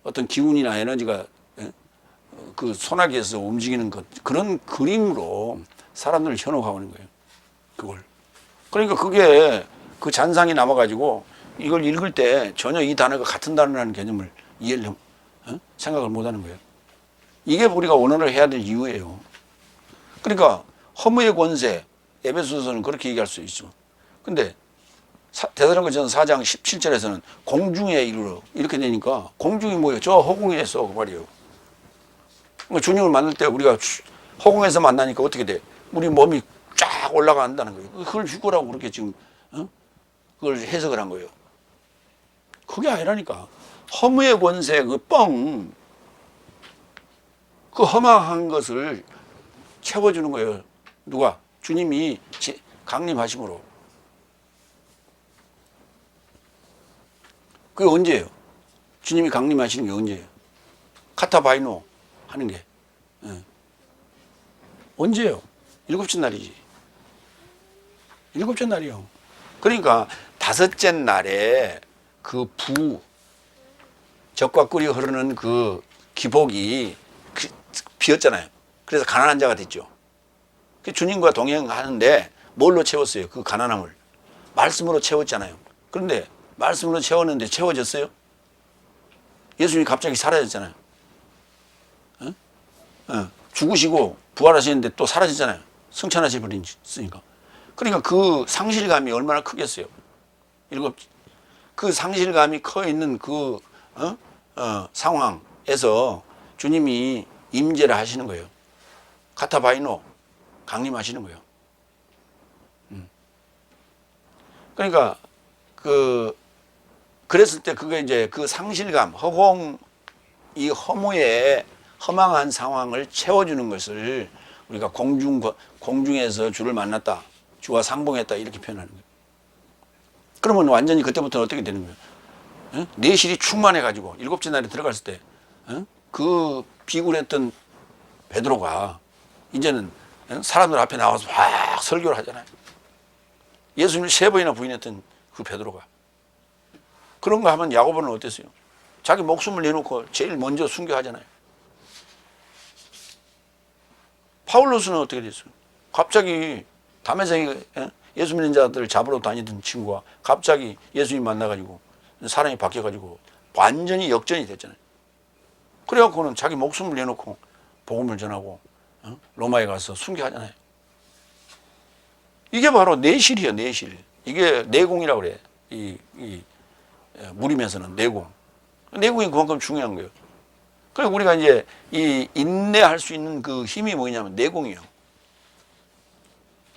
어떤 기운이나 에너지가 그 소나기에서 움직이는 그런 그림으로 사람들을 현혹하고 있는 거예요. 그걸. 그러니까 그게 그 잔상이 남아가지고 이걸 읽을 때 전혀 이 단어가 같은 단어라는 개념을 이해를 생각을 못하는 거예요. 이게 우리가 원어를 해야 될 이유예요. 그러니까 허무의 권세, 에베소서는 그렇게 얘기할 수 있죠. 근데 데살로니가전서 4장 17절에서는 공중에 이르러 이렇게 되니까 공중이 뭐예요? 저 허공에서 그 말이에요. 그러니까 주님을 만날 때 우리가 허공에서 만나니까 어떻게 돼? 우리 몸이 쫙 올라간다는 거예요. 그걸 휴거라고 그렇게 지금 그걸 해석을 한 거예요. 그게 아니라니까. 허무의 권세 그 허망한 것을 채워주는 거예요. 누가? 주님이 강림하심으로. 그게 언제예요? 주님이 강림하시는 게 언제예요? 카타바이노 하는 게. 언제예요? 일곱째 날이지. 일곱째 날이요. 그러니까 다섯째 날에 그 적과 꿀이 흐르는 그 기복이 비었잖아요. 그래서 가난한 자가 됐죠. 주님과 동행하는데 뭘로 채웠어요? 그 가난함을. 말씀으로 채웠잖아요. 그런데 말씀으로 채웠는데 채워졌어요? 예수님이 갑자기 사라졌잖아요. 죽으시고 부활하시는데 또 사라지잖아요. 승천하시 버리니까. 그러니까 그 상실감이 얼마나 크겠어요. 그 상실감이 커 있는 그 상황에서 주님이 임재를 하시는 거예요. 카타바이노 강림하시는 거예요. 그러니까 그랬을 때 그게 이제 그 상실감, 이 허무의 허망한 상황을 채워주는 것을 우리가 공중에서 주를 만났다, 주와 상봉했다 이렇게 표현하는 거예요. 그러면 완전히 그때부터는 어떻게 되는 거예요? 내실이 충만해가지고 일곱째 날에 들어갔을 때 그 비굴했던 베드로가 이제는 사람들 앞에 나와서 막 설교를 하잖아요. 예수님을 3번이나 부인했던 그 베드로가. 그런 거 하면 야고보는 어땠어요? 자기 목숨을 내놓고 제일 먼저 순교하잖아요. 파울로스는 어떻게 됐어요? 갑자기 담에색이 예수 믿는 자들 잡으러 다니던 친구가 갑자기 예수님 만나가지고 사람이 바뀌어가지고 완전히 역전이 됐잖아요. 그래갖고는 자기 목숨을 내놓고 복음을 전하고 로마에 가서 순교하잖아요. 이게 바로 내실이에요, 내실. 이게 내공이라고 그래. 이 무림에서는 내공. 내공이 그만큼 중요한 거예요. 그래서 우리가 이제 이 인내할 수 있는 그 힘이 뭐냐면 내공이에요.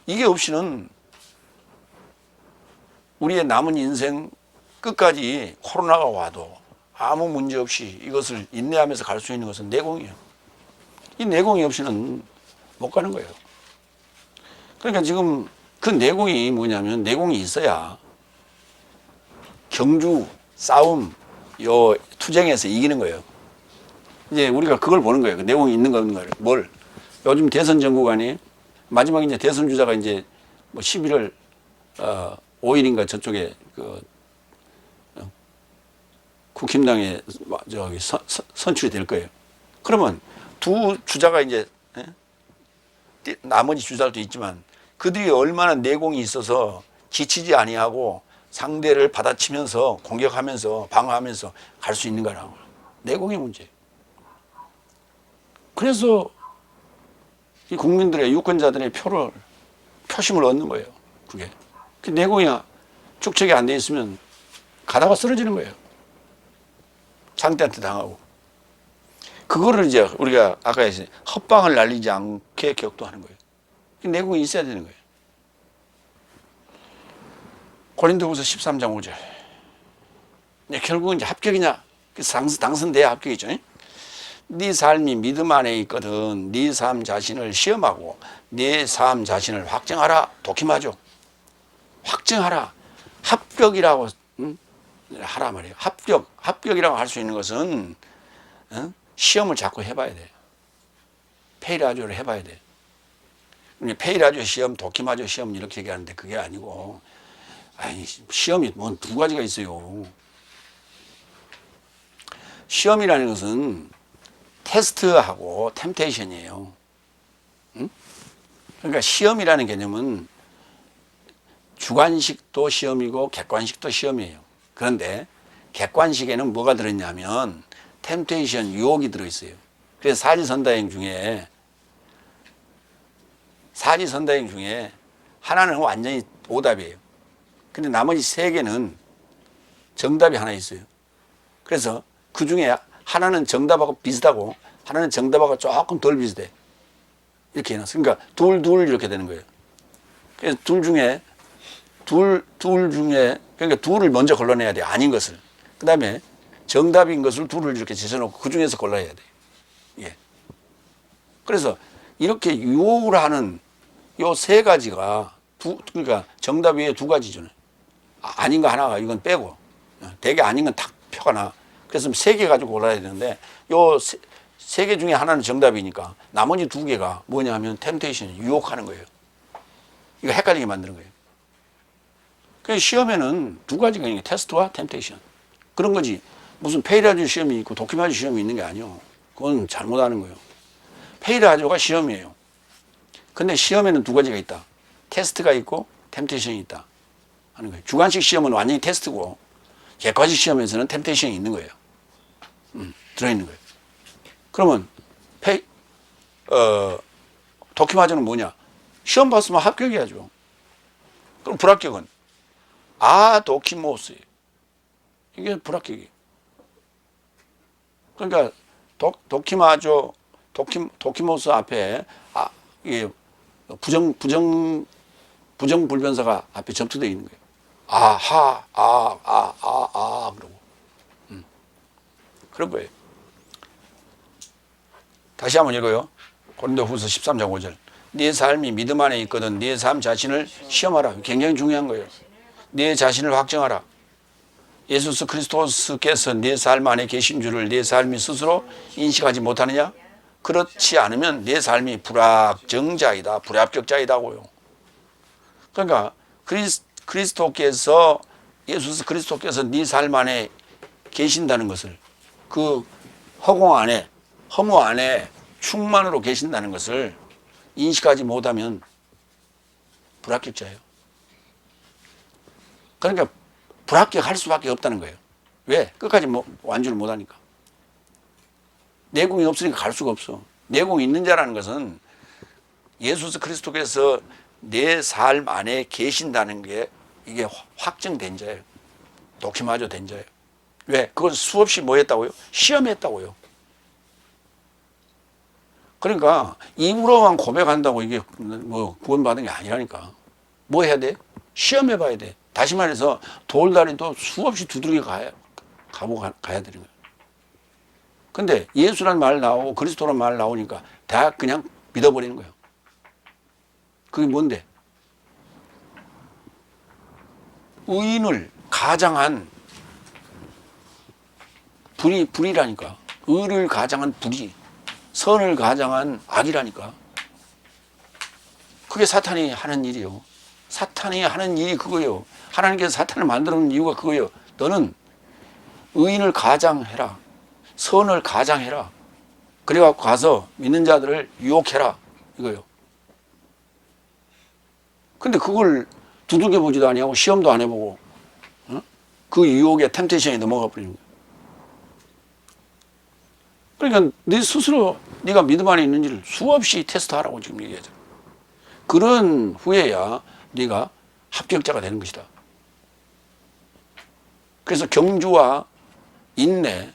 이게 없이는 우리의 남은 인생 끝까지 코로나가 와도 아무 문제 없이 이것을 인내하면서 갈 수 있는 것은 내공이에요. 이 내공이 없이는 못 가는 거예요. 그러니까 지금 그 내공이 뭐냐면 내공이 있어야 경주, 싸움, 요 투쟁에서 이기는 거예요. 이제 우리가 그걸 보는 거예요. 그 내공이 있는 거 없는 거를. 뭘? 요즘 대선 전국 아니에요? 마지막에 이제 대선 주자가 이제 뭐 11월 5일인가 저쪽에 국힘당에 저기 선출이 될 거예요. 그러면 두 주자가 이제 나머지 주자들도 있지만 그들이 얼마나 내공이 있어서 지치지 아니하고 상대를 받아치면서 공격하면서 방어하면서 갈 수 있는가라고. 내공의 문제. 그래서 이 국민들의 유권자들의 표심을 얻는 거예요. 그게. 그 내공이 축적이 안 돼 있으면 가다가 쓰러지는 거예요. 상대한테 당하고. 그거를 이제 우리가 아까 했어요. 헛방을 날리지 않게 격도하는 거예요. 내공이 있어야 되는 거예요. 고린도후서 13장 5절. 결국은 이제 합격이냐? 당선돼야 합격이죠. 네 삶이 믿음 안에 있거든 네 삶 자신을 시험하고 네 삶 자신을 확정하라. 도키마죠. 확정하라. 합격이라고 하라 말이에요. 합격이라고 할 수 있는 것은 시험을 자꾸 해봐야 돼. 페이라조를 해봐야 돼. 페이라조 시험, 도키마조 시험 이렇게 얘기하는데 그게 아니고, 아니 시험이 뭐 두 가지가 있어요. 시험이라는 것은 테스트하고 템테이션이에요. 그러니까 시험이라는 개념은 주관식도 시험이고 객관식도 시험이에요. 그런데 객관식에는 뭐가 들어있냐면 템테이션, 유혹이 들어있어요. 그래서 사지선다행 중에 하나는 완전히 오답이에요. 근데 나머지 세 개는 정답이 하나 있어요. 그래서 그 중에 하나는 정답하고 비슷하고 하나는 정답하고 조금 덜 비슷해. 이렇게 해놨어. 그러니까 둘 이렇게 되는 거예요. 그래서 둘 중에 그러니까 둘을 먼저 걸러내야 돼. 아닌 것을. 그 다음에 정답인 것을 둘을 이렇게 제쳐놓고 그 중에서 골라야 돼. 예. 그래서 이렇게 유혹을 하는 요 세 가지가 그러니까 정답 외에 두 가지잖아요. 아닌 거 하나가 이건 빼고 되게 아닌 건 탁 표가 나. 그래서 세 개 가지고 골라야 되는데 요 세 개 중에 하나는 정답이니까 나머지 두 개가 뭐냐 하면 템테이션, 유혹하는 거예요. 이거 헷갈리게 만드는 거예요. 그래서 시험에는 두 가지가 있는 게 테스트와 템테이션. 그런 거지. 무슨 페이라조 시험이 있고 도키마조 시험이 있는 게 아니에요. 그건 잘못하는 거예요. 페이라조가 시험이에요. 근데 시험에는 두 가지가 있다. 테스트가 있고 템테이션이 있다 하는 거예요. 주관식 시험은 완전히 테스트고 객관식 시험에서는 템테이션이 있는 거예요. 들어있는 거예요. 그러면 도키마조는 뭐냐? 시험 봤으면 합격해야죠. 그럼 불합격은 도키모스예요. 이게 불합격이에요. 그러니까 도키마조, 도키모스 앞에 이게 부정불변사가 앞에 접수되어 있는 거예요. 그러고. 그런 거예요. 다시 한번 읽어요. 고린도후서 13장 5절. 네 삶이 믿음 안에 있거든 네 삶 자신을 시험하라. 굉장히 중요한 거예요. 네 자신을 확정하라. 예수 그리스도께서 네 삶 안에 계신 줄을 네 삶이 스스로 인식하지 못하느냐? 그렇지 않으면 내 삶이 불합정자이다, 불합격자이다고요. 그러니까 그리스도께서 예수 그리스도께서 네 삶 안에 계신다는 것을 그 허공 안에 허무 안에 충만으로 계신다는 것을 인식하지 못하면 불합격자예요. 그러니까 불합격할 수밖에 없다는 거예요. 왜? 끝까지 완주를 못하니까. 내공이 없으니까 갈 수가 없어. 내공이 있는 자라는 것은 예수 그리스도께서 내 삶 안에 계신다는 게 이게 확정된 자예요. 도키마조 된 자예요. 왜? 그걸 수없이 뭐 했다고요? 시험했다고요. 그러니까 입으로만 고백한다고 이게 뭐 구원받은 게 아니라니까. 뭐 해야 돼? 시험해 봐야 돼. 다시 말해서 돌다리도 수없이 두드리고 가야 되는 거예요. 근데 예수란 말 나오고 그리스도란 말 나오니까 다 그냥 믿어버리는 거예요. 그게 뭔데? 의인을 가장한 불이라니까. 의를 가장한 불이, 선을 가장한 악이라니까. 그게 사탄이 하는 일이요. 사탄이 하는 일이 그거예요. 하나님께서 사탄을 만들어 놓은 이유가 그거예요. 너는 의인을 가장해라. 선을 가장해라. 그래갖고 가서 믿는 자들을 유혹해라. 이거예요. 근데 그걸 두들겨 보지도 아니하고 시험도 안 해보고 그 유혹에 템테이션에 넘어가 버리는 거예요. 그러니까 네 스스로 네가 믿음 안에 있는지를 수없이 테스트하라고 지금 얘기하잖아. 그런 후에야 네가 합격자가 되는 것이다. 그래서 경주와 인내,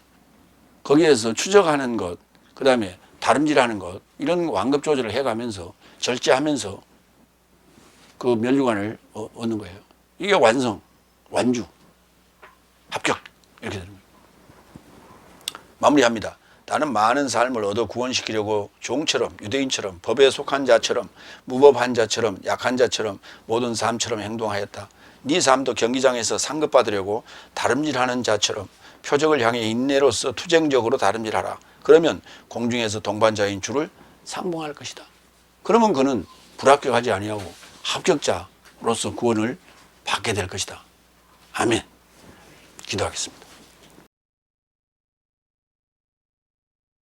거기에서 추적하는 것, 그 다음에 다름질하는 것, 이런 완급 조절을 해가면서 절제하면서 그 면류관을 얻는 거예요. 이게 완성, 완주, 합격 이렇게 되는 거예요. 마무리합니다. 나는 많은 삶을 얻어 구원시키려고 종처럼 유대인처럼 법에 속한 자처럼 무법한 자처럼 약한 자처럼 모든 삶처럼 행동하였다. 네 삶도 경기장에서 상급받으려고 다름질하는 자처럼 표적을 향해 인내로서 투쟁적으로 다름질하라. 그러면 공중에서 동반자인 주를 상봉할 것이다. 그러면 그는 불합격하지 아니하고 합격자로서 구원을 받게 될 것이다. 아멘. 기도하겠습니다.